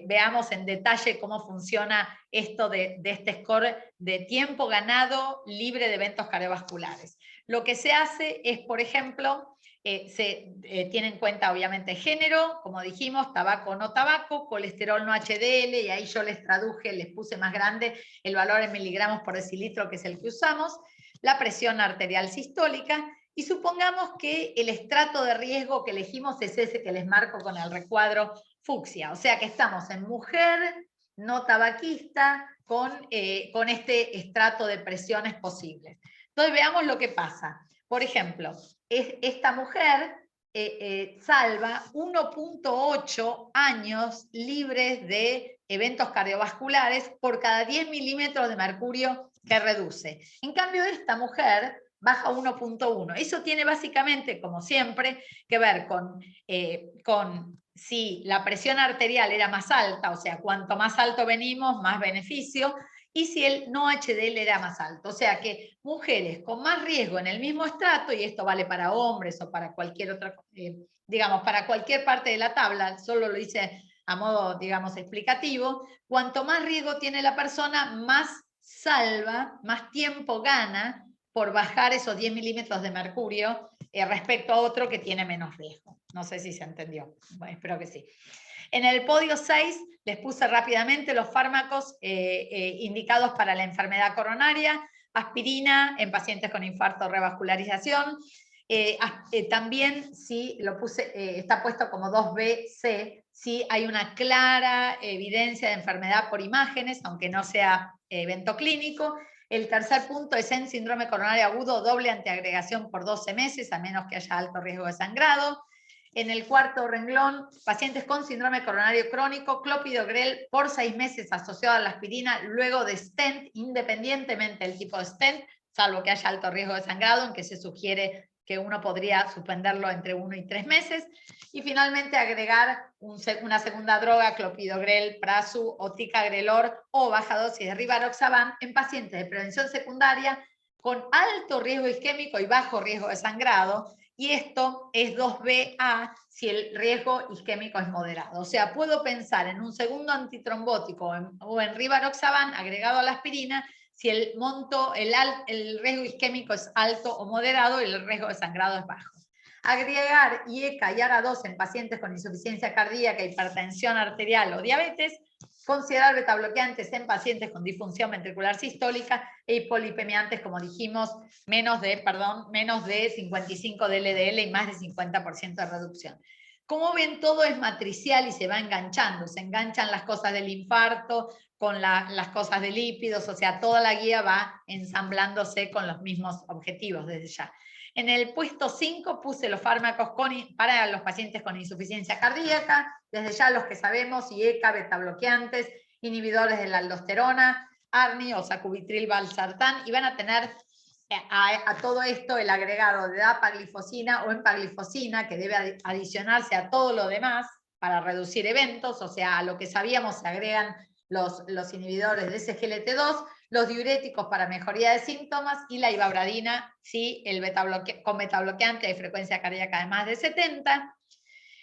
veamos en detalle cómo funciona esto de este score de tiempo ganado libre de eventos cardiovasculares. Lo que se hace es, por ejemplo, se tiene en cuenta obviamente género, como dijimos, tabaco o no tabaco, colesterol no HDL, y ahí yo les traduje, les puse más grande el valor en miligramos por decilitro, que es el que usamos, la presión arterial sistólica, y supongamos que el estrato de riesgo que elegimos es ese que les marco con el recuadro fucsia, o sea que estamos en mujer no tabaquista con este estrato de presiones posibles. Entonces veamos lo que pasa. Por ejemplo, esta mujer salva 1,8 años libres de eventos cardiovasculares por cada 10 milímetros de mercurio que reduce. En cambio, esta mujer baja 1,1. Eso tiene básicamente, como siempre, que ver con si la presión arterial era más alta, o sea, cuanto más alto venimos, más beneficio, y si el no HDL era más alto. O sea que mujeres con más riesgo en el mismo estrato, y esto vale para hombres o para cualquier otra, digamos, para cualquier parte de la tabla, solo lo hice a modo, digamos, explicativo, cuanto más riesgo tiene la persona, más salva, más tiempo gana por bajar esos 10 milímetros de mercurio respecto a otro que tiene menos riesgo. No sé si se entendió, bueno, espero que sí. En el podio 6 les puse rápidamente los fármacos indicados para la enfermedad coronaria, aspirina en pacientes con infarto o revascularización. También sí, lo puse, está puesto como 2B-C, sí hay una clara evidencia de enfermedad por imágenes, aunque no sea evento clínico. El tercer punto es en síndrome coronario agudo, doble antiagregación por 12 meses, a menos que haya alto riesgo de sangrado. En el cuarto renglón, pacientes con síndrome coronario crónico, clopidogrel por 6 meses asociado a la aspirina, luego de stent, independientemente del tipo de stent, salvo que haya alto riesgo de sangrado, en que se sugiere que uno podría suspenderlo entre 1 y 3 meses. Y finalmente agregar una segunda droga, clopidogrel, prasu o ticagrelor o baja dosis de rivaroxaban en pacientes de prevención secundaria con alto riesgo isquémico y bajo riesgo de sangrado. Y esto es 2BA si el riesgo isquémico es moderado. O sea, puedo pensar en un segundo antitrombótico o en rivaroxaban agregado a la aspirina si el monto, el riesgo isquémico es alto o moderado y el riesgo de sangrado es bajo. Agregar IECA y ARA2 en pacientes con insuficiencia cardíaca, hipertensión arterial o diabetes. Considerar betabloqueantes en pacientes con disfunción ventricular sistólica e hipolipemiantes, como dijimos, menos de 55 de LDL y más de 50% de reducción. Como ven, todo es matricial y se va enganchando. Se enganchan las cosas del infarto con las cosas de lípidos, o sea, toda la guía va ensamblándose con los mismos objetivos desde ya. En el puesto 5 puse los fármacos para los pacientes con insuficiencia cardíaca, desde ya los que sabemos, IECA, betabloqueantes, inhibidores de la aldosterona, ARNI o sacubitril valsartán, y van a tener a todo esto el agregado de dapaglifosina o empaglifosina, que debe adicionarse a todo lo demás para reducir eventos, o sea, a lo que sabíamos se agregan los inhibidores de SGLT2, los diuréticos para mejoría de síntomas y la ibabradina, ¿sí? Con betabloqueante de frecuencia cardíaca de más de 70.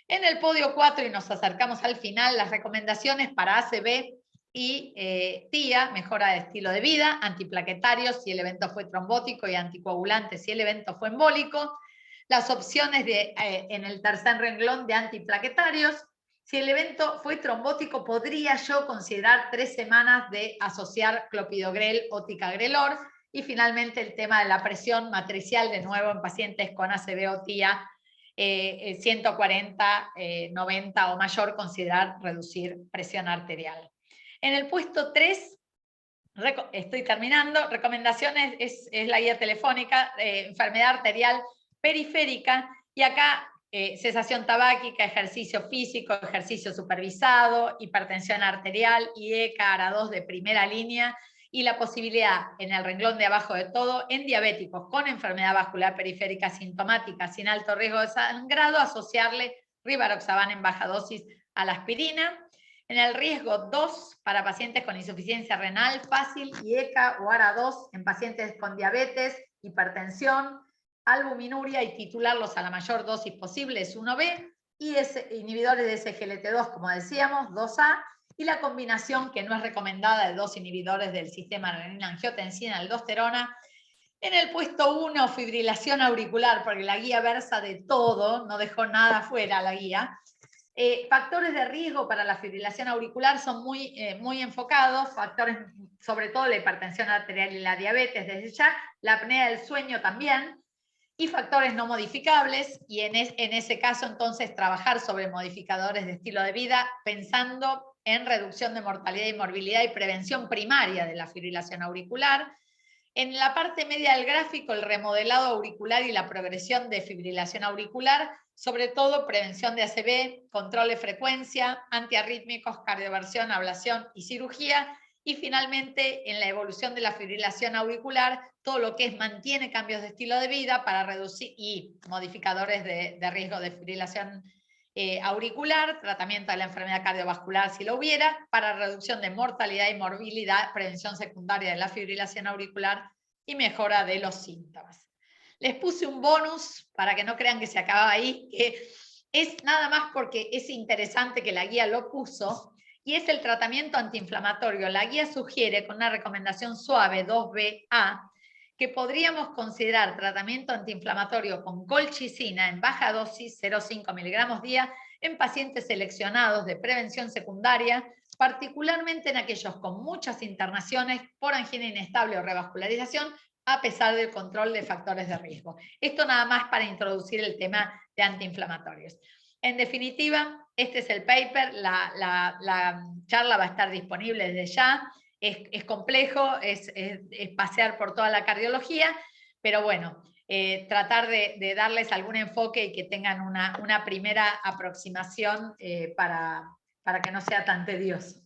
En el podio 4, y nos acercamos al final, las recomendaciones para ACV y TIA, mejora de estilo de vida, antiplaquetarios si el evento fue trombótico y anticoagulantes si el evento fue embólico. Las opciones en el tercer renglón de antiplaquetarios. Si el evento fue trombótico, podría yo considerar 3 semanas de asociar clopidogrel o ticagrelor. Y finalmente el tema de la presión matricial, de nuevo en pacientes con ACV o TIA, 140, 90 o mayor, considerar reducir presión arterial. En el puesto 3, estoy terminando, recomendaciones es la guía telefónica, enfermedad arterial periférica, y acá cesación tabáquica, ejercicio físico, ejercicio supervisado, hipertensión arterial, IECA, ARA2 de primera línea, y la posibilidad en el renglón de abajo de todo, en diabéticos con enfermedad vascular periférica sintomática sin alto riesgo de sangrado, asociarle rivaroxaban en baja dosis a la aspirina. En el riesgo 2, para pacientes con insuficiencia renal fácil y ECA o ARA2 en pacientes con diabetes, hipertensión, albuminuria, y titularlos a la mayor dosis posible es 1B, y inhibidores de SGLT2, como decíamos, 2A, y la combinación, que no es recomendada, de 2 inhibidores del sistema renina-angiotensina-aldosterona. En el puesto 1, fibrilación auricular, porque la guía versa de todo, no dejó nada fuera la guía. Factores de riesgo para la fibrilación auricular son muy enfocados, factores, sobre todo la hipertensión arterial y la diabetes desde ya, la apnea del sueño también, y factores no modificables, y en ese caso entonces trabajar sobre modificadores de estilo de vida, pensando en reducción de mortalidad y morbilidad y prevención primaria de la fibrilación auricular. En la parte media del gráfico, el remodelado auricular y la progresión de fibrilación auricular, sobre todo prevención de ACV, control de frecuencia, antiarrítmicos, cardioversión, ablación y cirugía. Y finalmente, en la evolución de la fibrilación auricular, todo lo que mantiene cambios de estilo de vida para reducir, y modificadores de riesgo de fibrilación auricular, tratamiento de la enfermedad cardiovascular si lo hubiera, para reducción de mortalidad y morbilidad, prevención secundaria de la fibrilación auricular y mejora de los síntomas. Les puse un bonus para que no crean que se acaba ahí, que es nada más porque es interesante que la guía lo puso, y es el tratamiento antiinflamatorio. La guía sugiere, con una recomendación suave 2BA, que podríamos considerar tratamiento antiinflamatorio con colchicina en baja dosis, 0,5 miligramos día, en pacientes seleccionados de prevención secundaria, particularmente en aquellos con muchas internaciones por angina inestable o revascularización, a pesar del control de factores de riesgo. Esto nada más para introducir el tema de antiinflamatorios. En definitiva, este es el paper, la charla va a estar disponible desde ya. Es complejo, es pasear por toda la cardiología, pero bueno, tratar de darles algún enfoque y que tengan una primera aproximación para que no sea tan tedioso.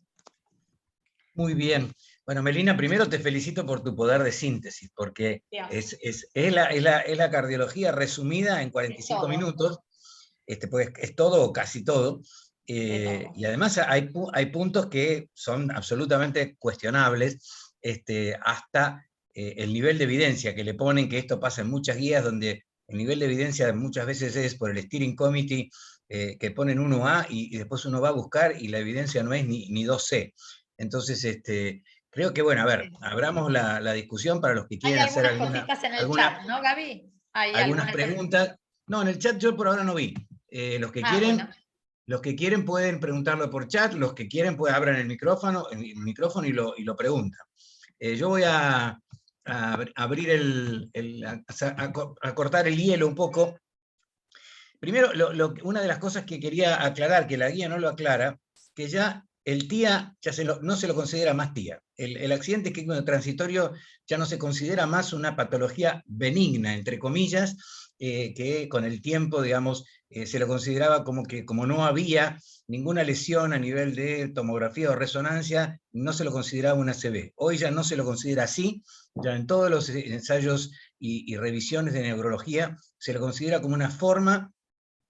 Muy bien. Bueno, Melina, primero te felicito por tu poder de síntesis, porque es la cardiología resumida en 45 minutos, pues, es todo o casi todo. Y además hay puntos que son absolutamente cuestionables, hasta el nivel de evidencia que le ponen, que esto pasa en muchas guías, donde el nivel de evidencia muchas veces es por el steering committee, que ponen 1A y después uno va a buscar y la evidencia no es ni 2C. Entonces, creo que, bueno, a ver, abramos la discusión para los que quieren hacer cositas en el chat, ¿no, Gaby? Hay algunas preguntas. No, en el chat yo por ahora no vi. Los que quieren... Bueno. Los que quieren pueden preguntarlo por chat, los que quieren pues abran el micrófono y lo preguntan. Yo voy a abrir a cortar el hielo un poco. Primero, una de las cosas que quería aclarar, que la guía no lo aclara, que ya el TIA no se lo considera más TIA. El accidente químico transitorio ya no se considera más una patología benigna, entre comillas, que con el tiempo, digamos, se lo consideraba como que como no había ninguna lesión a nivel de tomografía o resonancia, no se lo consideraba una ACV. Hoy ya no se lo considera así, ya en todos los ensayos y revisiones de neurología se lo considera como una forma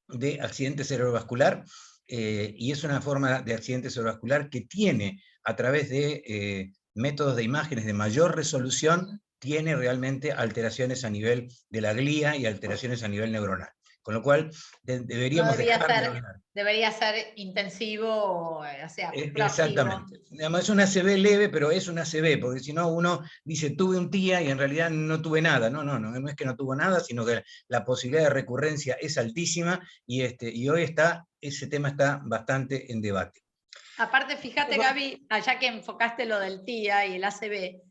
de accidente cerebrovascular, y es una forma de accidente cerebrovascular que tiene, a través de métodos de imágenes de mayor resolución, tiene realmente alteraciones a nivel de la glía y alteraciones a nivel neuronal. Con lo cual, deberíamos dejar de hablar. Debería ser intensivo, o sea, exactamente. Además, es una ACV leve, pero es una ACV, porque si no uno dice, tuve un TIA y en realidad no tuve nada. No es que no tuvo nada, sino que la posibilidad de recurrencia es altísima, y hoy ese tema está bastante en debate. Aparte, fíjate, Gaby, allá que enfocaste lo del TIA y el ACV,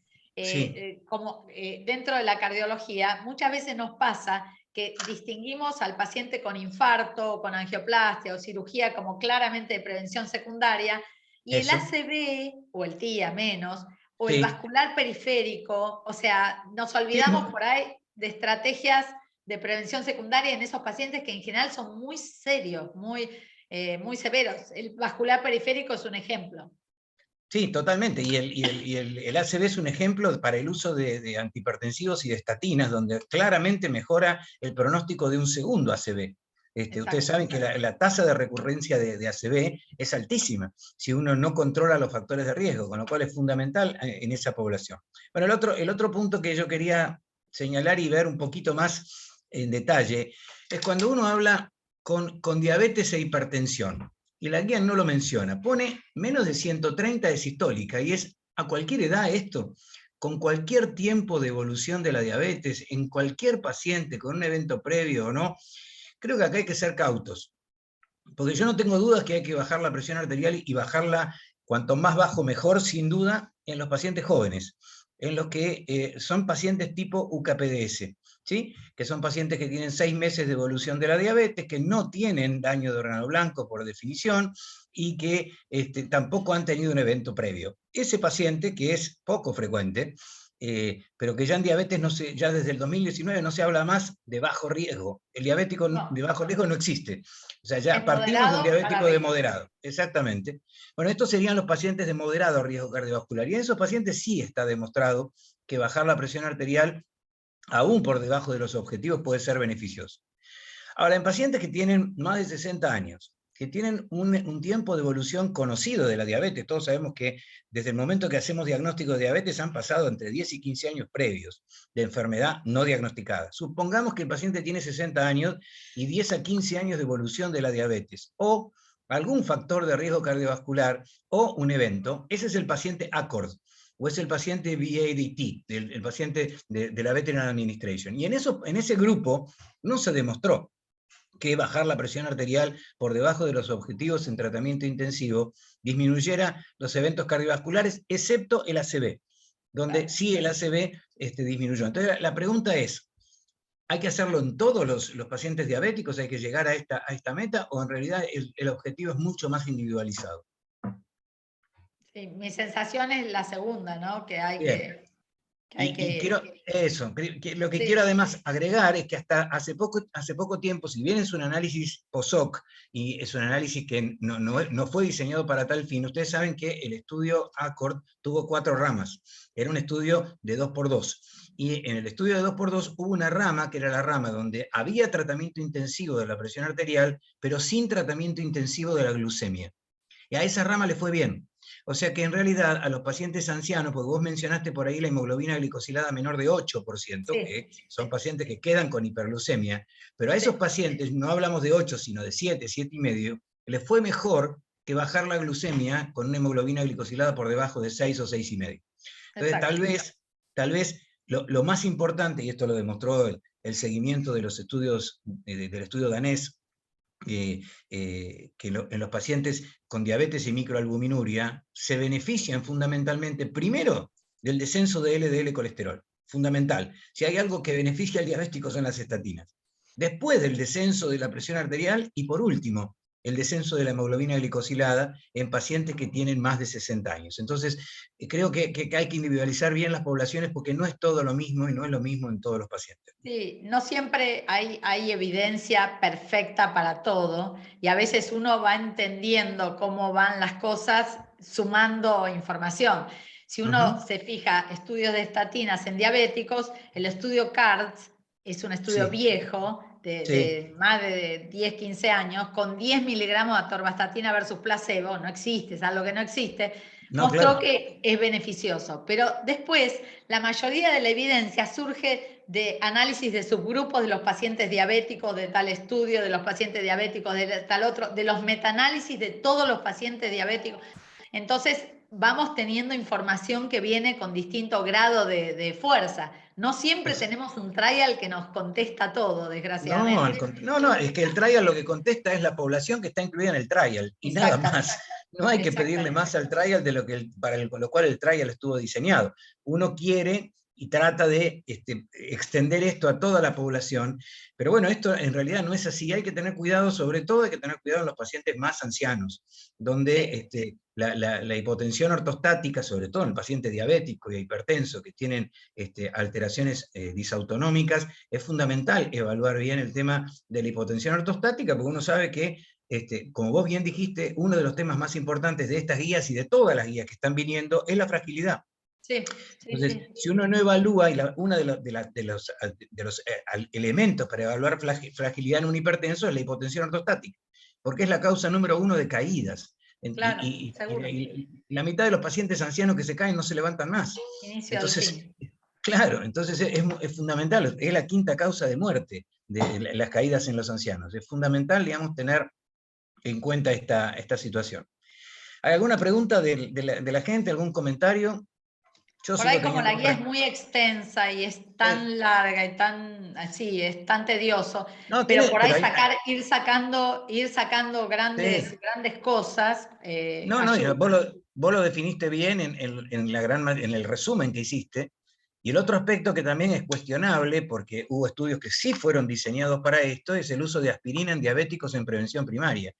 como dentro de la cardiología, muchas veces nos pasa que distinguimos al paciente con infarto, con angioplastia o cirugía como claramente de prevención secundaria, y el ACV, o el TIA menos, o el vascular periférico, o sea, nos olvidamos por ahí de estrategias de prevención secundaria en esos pacientes que en general son muy serios, muy severos. El vascular periférico es un ejemplo. Sí, totalmente. Y el ACV es un ejemplo para el uso de antihipertensivos y de estatinas, donde claramente mejora el pronóstico de un segundo ACV. Ustedes saben que la tasa de recurrencia de ACV es altísima si uno no controla los factores de riesgo, con lo cual es fundamental en esa población. Bueno, el otro punto que yo quería señalar y ver un poquito más en detalle es cuando uno habla con diabetes e hipertensión, y la guía no lo menciona, pone menos de 130 de sistólica, y es a cualquier edad esto, con cualquier tiempo de evolución de la diabetes, en cualquier paciente, con un evento previo o no. Creo que acá hay que ser cautos, porque yo no tengo dudas que hay que bajar la presión arterial y bajarla cuanto más bajo mejor, sin duda, en los pacientes jóvenes, en los que son pacientes tipo UKPDS, ¿sí? Que son pacientes que tienen 6 meses de evolución de la diabetes, que no tienen daño de órgano blanco por definición, y que tampoco han tenido un evento previo. Ese paciente, que es poco frecuente, pero que ya en diabetes, ya desde el 2019 no se habla más de bajo riesgo. El diabético de bajo riesgo no existe. O sea, ya partimos de un diabético de moderado. Exactamente. Bueno, estos serían los pacientes de moderado riesgo cardiovascular. Y en esos pacientes sí está demostrado que bajar la presión arterial, aún por debajo de los objetivos, puede ser beneficioso. Ahora, en pacientes que tienen más de 60 años, que tienen un tiempo de evolución conocido de la diabetes, todos sabemos que desde el momento que hacemos diagnóstico de diabetes han pasado entre 10 y 15 años previos de enfermedad no diagnosticada. Supongamos que el paciente tiene 60 años y 10 a 15 años de evolución de la diabetes, o algún factor de riesgo cardiovascular, o un evento. Ese es el paciente ACORD, o es el paciente VADT, el paciente de la Veteran Administration. Y en ese grupo no se demostró que bajar la presión arterial por debajo de los objetivos en tratamiento intensivo disminuyera los eventos cardiovasculares, excepto el ACV, donde sí el ACV disminuyó. Entonces la pregunta es, ¿hay que hacerlo en todos los pacientes diabéticos? ¿Hay que llegar a esta meta? ¿O en realidad el objetivo es mucho más individualizado? Sí, mi sensación es la segunda, ¿no? Que hay Bien. que... Quiero eso, lo que sí. quiero además agregar es que hasta hace poco tiempo, si bien es un análisis POSOC y es un análisis que no fue diseñado para tal fin, ustedes saben que el estudio ACORD tuvo 4 ramas, era un estudio de 2x2, y en el estudio de 2x2 hubo una rama que era la rama donde había tratamiento intensivo de la presión arterial, pero sin tratamiento intensivo de la glucemia, y a esa rama le fue bien. O sea que en realidad a los pacientes ancianos, porque vos mencionaste por ahí la hemoglobina glicosilada menor de 8%, Sí, que son pacientes que quedan con hiperglucemia, pero a esos pacientes, no hablamos de 8, sino de 7, 7,5, les fue mejor que bajar la glucemia con una hemoglobina glicosilada por debajo de 6 o 6,5. Entonces, tal vez lo más importante, y esto lo demostró el seguimiento de los estudios, del estudio danés, que en los pacientes con diabetes y microalbuminuria se benefician fundamentalmente, primero, del descenso de LDL colesterol, fundamental. Si hay algo que beneficia al diabético son las estatinas. Después del descenso de la presión arterial y por último, el descenso de la hemoglobina glicosilada en pacientes que tienen más de 60 años. Entonces, creo que hay que individualizar bien las poblaciones porque no es todo lo mismo y no es lo mismo en todos los pacientes. Sí, no siempre hay evidencia perfecta para todo y a veces uno va entendiendo cómo van las cosas sumando información. Si uno se fija estudios de estatinas en diabéticos, el estudio CARDS es un estudio viejo de más de 10, 15 años, con 10 miligramos de atorvastatina versus placebo, no existe, es algo que no existe, mostró que es beneficioso. Pero después, la mayoría de la evidencia surge de análisis de subgrupos de los pacientes diabéticos de tal estudio, de los pacientes diabéticos de tal otro, de los metaanálisis de todos los pacientes diabéticos. Entonces, vamos teniendo información que viene con distinto grado de fuerza. No siempre tenemos un trial que nos contesta todo, desgraciadamente. No, es que el trial lo que contesta es la población que está incluida en el trial, y nada más. No hay que pedirle más al trial de para lo cual el trial estuvo diseñado. Uno quiere y trata de extender esto a toda la población, pero bueno, esto en realidad no es así. Hay que tener cuidado, sobre todo hay que tener cuidado en los pacientes más ancianos, donde la hipotensión ortostática, sobre todo en el paciente diabético y hipertenso que tienen alteraciones disautonómicas, es fundamental evaluar bien el tema de la hipotensión ortostática, porque uno sabe que, como vos bien dijiste, uno de los temas más importantes de estas guías y de todas las guías que están viniendo es la fragilidad. Sí, sí, Entonces, sí. si uno no evalúa, y uno de los elementos para evaluar fragilidad en un hipertenso es la hipotensión ortostática, porque es la causa número 1 de caídas. Claro, seguro. Y la mitad de los pacientes ancianos que se caen no se levantan más. Inicio al Entonces, fin. claro, entonces es fundamental, es la quinta causa de muerte de las caídas en los ancianos. Es fundamental, digamos, tener en cuenta esta situación. ¿Hay alguna pregunta de la gente, algún comentario? Yo Por sigo ahí como teniendo la guía es otra. muy extensa y es Sí. tan larga y tan así, es tan tedioso, No, pero tiene, por ahí pero ir sacando sí. grandes cosas No, no, ayuda. vos lo definiste bien en el resumen que hiciste. Y el otro aspecto que también es cuestionable, porque hubo estudios que sí fueron diseñados para esto, es el uso de aspirina en diabéticos en prevención primaria,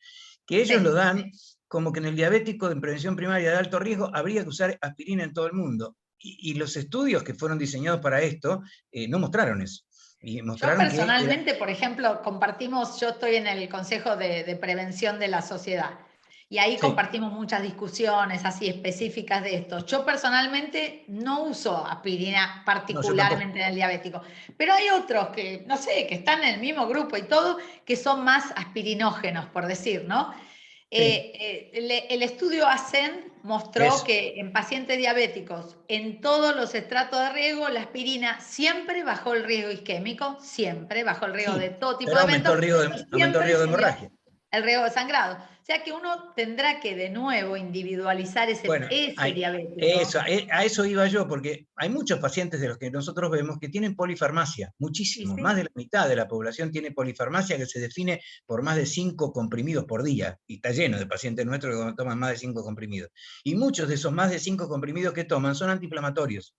que ellos lo Sí. dan como que en el diabético en prevención primaria de alto riesgo habría que usar aspirina en todo el mundo. Y los estudios que fueron diseñados para esto no mostraron eso. Y Yo mostraron que era... personalmente, por ejemplo, yo estoy en el Consejo de Prevención de la Sociedad y ahí Sí, compartimos muchas discusiones así específicas de esto. Yo personalmente no uso aspirina no, yo tampoco. particularmente en el diabético, pero hay otros que, no sé, que están en el mismo grupo y todo, que son más aspirinógenos, por decir, ¿no? Sí, El estudio ASCEND mostró eso. que en pacientes diabéticos, en todos los estratos de riesgo, la aspirina siempre bajó el riesgo isquémico, siempre bajó el riesgo de Sí, todo tipo pero de eventos y aumentó el siempre riesgo de subió hemorragia. el riesgo de sangrado. O sea que uno tendrá que de nuevo individualizar Bueno, ese eso, diabético. a eso iba yo, porque hay muchos pacientes de los que nosotros vemos que tienen polifarmacia, Y muchísimos, más sí, de la mitad de la población tiene polifarmacia que se define por más de 5 comprimidos por día, y está lleno de pacientes nuestros que toman más de 5 comprimidos. Y muchos de esos más de 5 comprimidos que toman son antiinflamatorios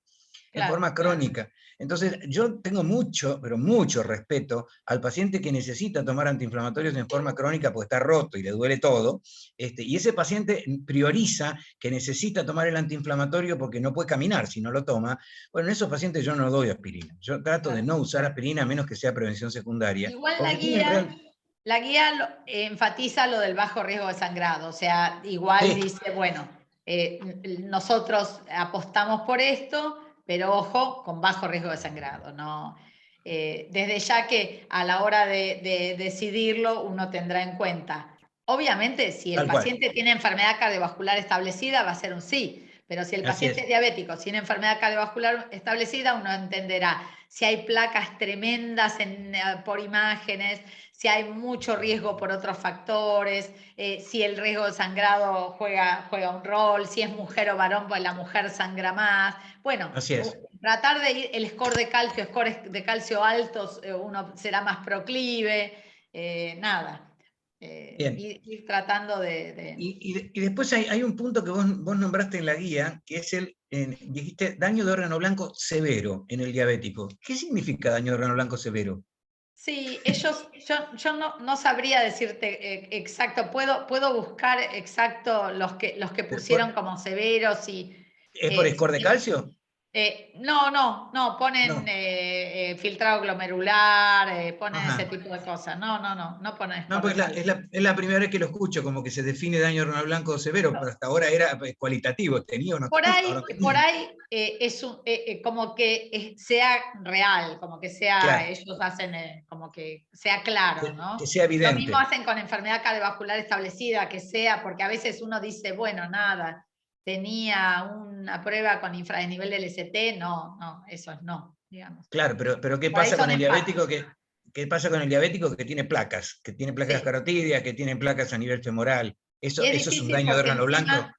en claro. forma crónica. Entonces, yo tengo mucho, pero mucho respeto al paciente que necesita tomar antiinflamatorios en forma crónica porque está roto y le duele todo, y ese paciente prioriza que necesita tomar el antiinflamatorio porque no puede caminar si no lo toma. Bueno, en esos pacientes yo no doy aspirina. Yo trato de Claro. no usar aspirina a menos que sea prevención secundaria, Igual porque tienen real... la guía enfatiza lo del bajo riesgo de sangrado, o sea, igual Sí, dice, bueno, nosotros apostamos por esto, pero ojo, con bajo riesgo de sangrado, ¿no? Desde ya que a la hora de decidirlo uno tendrá en cuenta. Obviamente, si el tal cual. paciente tiene enfermedad cardiovascular establecida, va a ser un sí, pero si el Así paciente es. es diabético sin enfermedad cardiovascular establecida, uno entenderá si hay placas tremendas por imágenes, si hay mucho riesgo por otros factores, si el riesgo de sangrado juega un rol, si es mujer o varón, pues la mujer sangra más. Bueno, Así es. tratar de ir, el score de calcio altos, uno será más proclive, nada. Bien. Ir tratando Y después hay un punto que vos nombraste en la guía, que es dijiste, daño de órgano blanco severo en el diabético. ¿Qué significa daño de órgano blanco severo? Sí, yo no sabría decirte exacto, puedo buscar exacto los que pusieron como severos y ¿Es por score de sí, calcio? no, ponen No. filtrado glomerular, ponen ese Ajá. tipo de cosas. No ponen No, score pues de calcio. es la primera vez que lo escucho, como que se define daño renal blanco severo, pero hasta ahora era cualitativo, tenía o no tenía, o no Por tenía. ahí como que sea real, como que sea, Claro, ellos hacen como que sea claro, que ¿no? sea Lo mismo evidente. hacen con enfermedad cardiovascular establecida, que sea, porque a veces uno dice, bueno, nada, tenía una prueba con infranivel del ST, no, eso es no, digamos. Claro, pero ¿qué Por ahí pasa con son el diabético empáticos, qué pasa con el diabético que tiene placas sí. carotidias, que tiene placas a nivel femoral? Y es Eso es un difícil daño de porque órgano blanco? encima,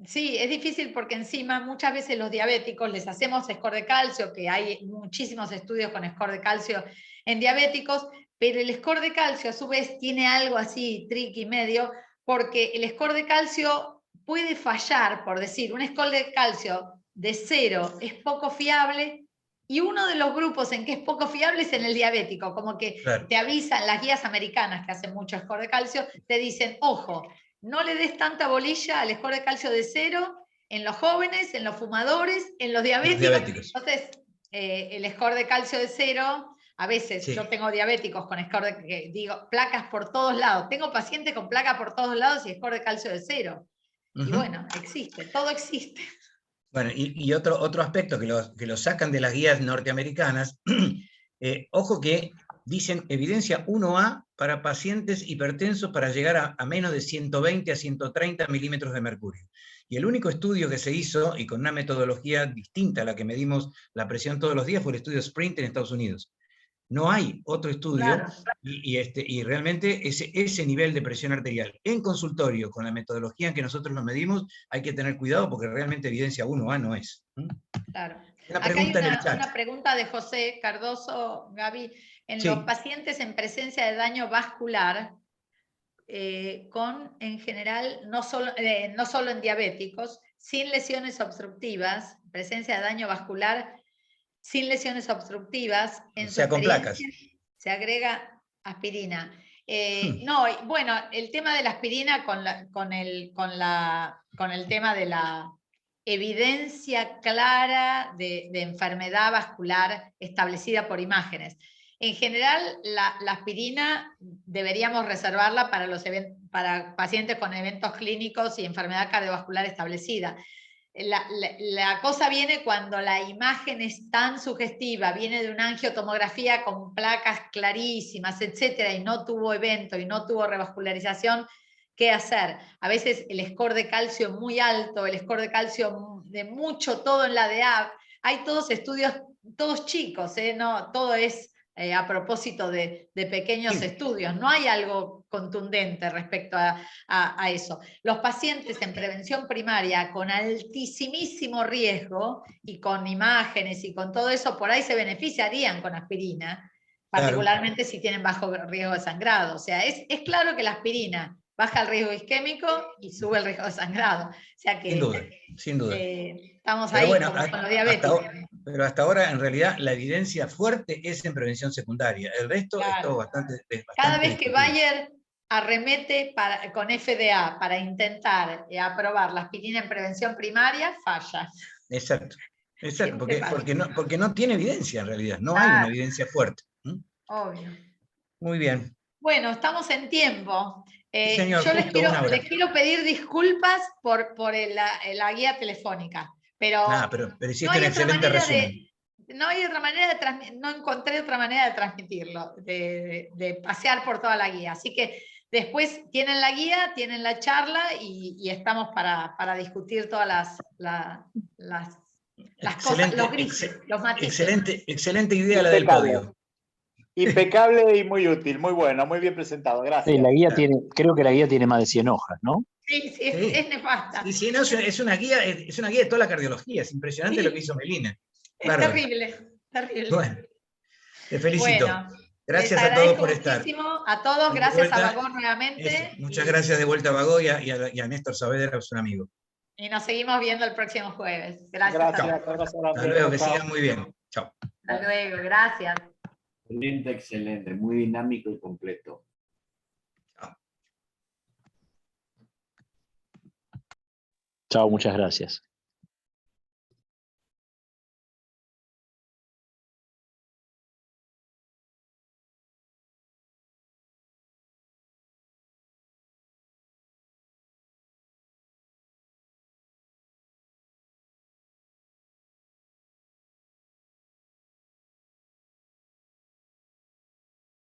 sí, es difícil porque encima muchas veces los diabéticos les hacemos score de calcio, que hay muchísimos estudios con score de calcio en diabéticos, pero el score de calcio a su vez tiene algo así tricky medio, porque el score de calcio puede fallar, por decir, un score de calcio de 0 es poco fiable y uno de los grupos en que es poco fiable es en el diabético, como que Claro. te avisan las guías americanas que hacen mucho score de calcio, te dicen, ojo, no le des tanta bolilla al score de calcio de 0 en los jóvenes, en los fumadores, en los En los diabéticos. diabéticos. Entonces, el score de calcio de 0, a veces yo Sí. tengo diabéticos con score digo, placas por todos lados. Tengo pacientes con placas por todos lados y score de calcio de 0. Y Ujú. bueno, existe, todo existe. Bueno, y otro aspecto que lo sacan de las guías norteamericanas, ojo que dicen evidencia 1A para pacientes hipertensos para llegar a menos de 120 a 130 milímetros de mercurio. Y el único estudio que se hizo, y con una metodología distinta a la que medimos la presión todos los días, fue el estudio SPRINT en Estados Unidos. No hay otro estudio, Claro. y realmente ese nivel de presión arterial en consultorio, con la metodología en que nosotros lo medimos, hay que tener cuidado porque realmente evidencia 1A no es. Claro. Una Acá hay pregunta en el chat. una pregunta de José Cardoso, Gaby. En los Sí. pacientes en presencia de daño vascular, en general, no solo en diabéticos, sin lesiones obstructivas, presencia de daño vascular sin lesiones obstructivas, en O su sea, con placas. experiencia se agrega aspirina. No, bueno, el tema de la aspirina con el tema de la evidencia clara de enfermedad vascular establecida por imágenes. En general, la aspirina deberíamos reservarla para pacientes con eventos clínicos y enfermedad cardiovascular establecida. La cosa viene cuando la imagen es tan sugestiva, viene de una angiotomografía con placas clarísimas, etcétera, y no tuvo evento y no tuvo revascularización. ¿Qué hacer? A veces el score de calcio muy alto, el score de calcio de mucho, todo en la DEAB. Hay todos estudios, todos chicos, no, todo es a propósito de pequeños estudios. No hay algo contundente respecto a eso. Los pacientes en prevención primaria con altísimo riesgo y con imágenes y con todo eso, por ahí se beneficiarían con aspirina, particularmente claro, si tienen bajo riesgo de sangrado. O sea, es claro que la aspirina baja el riesgo isquémico y sube el riesgo de sangrado. O sea que, sin duda, sin duda. Estamos pero ahí bueno, como con los diabéticos. Pero hasta ahora, en realidad, la evidencia fuerte es en prevención secundaria. El resto claro, es todo bastante cada vez que discutible. Bayer arremete con FDA para intentar aprobar la aspirina en prevención primaria, falla. Exacto, exacto, porque no tiene evidencia en realidad, no hay una evidencia fuerte. Obvio. Muy bien. Bueno, estamos en tiempo. Sí, señor, yo justo les quiero pedir disculpas por la guía telefónica, pero, pero no hiciste hay un otra excelente manera resumen. no encontré otra manera de transmitirlo, de pasear por toda la guía. Así que después tienen la guía, tienen la charla y estamos para discutir todas las cosas, los grises, los matices. Excelente idea la del podio. Impecable y muy útil, muy bueno, muy bien presentado, gracias. Sí, la guía creo que la guía tiene más de 100 hojas, ¿no? Sí, es nefasta. Sí, no, es una guía de toda la cardiología, es impresionante lo que hizo Melina. Es terrible, terrible. Bueno, te felicito. Bueno, gracias a todos por estar. A todos, gracias a Bagó nuevamente. Muchas gracias de vuelta a Bagó y a Néstor Saavedra, es un amigo. Y nos seguimos viendo el próximo jueves. Gracias. Hasta luego, que sigan muy bien. Chao. Hasta luego, gracias. Excelente, muy dinámico y completo. Chao, muchas gracias.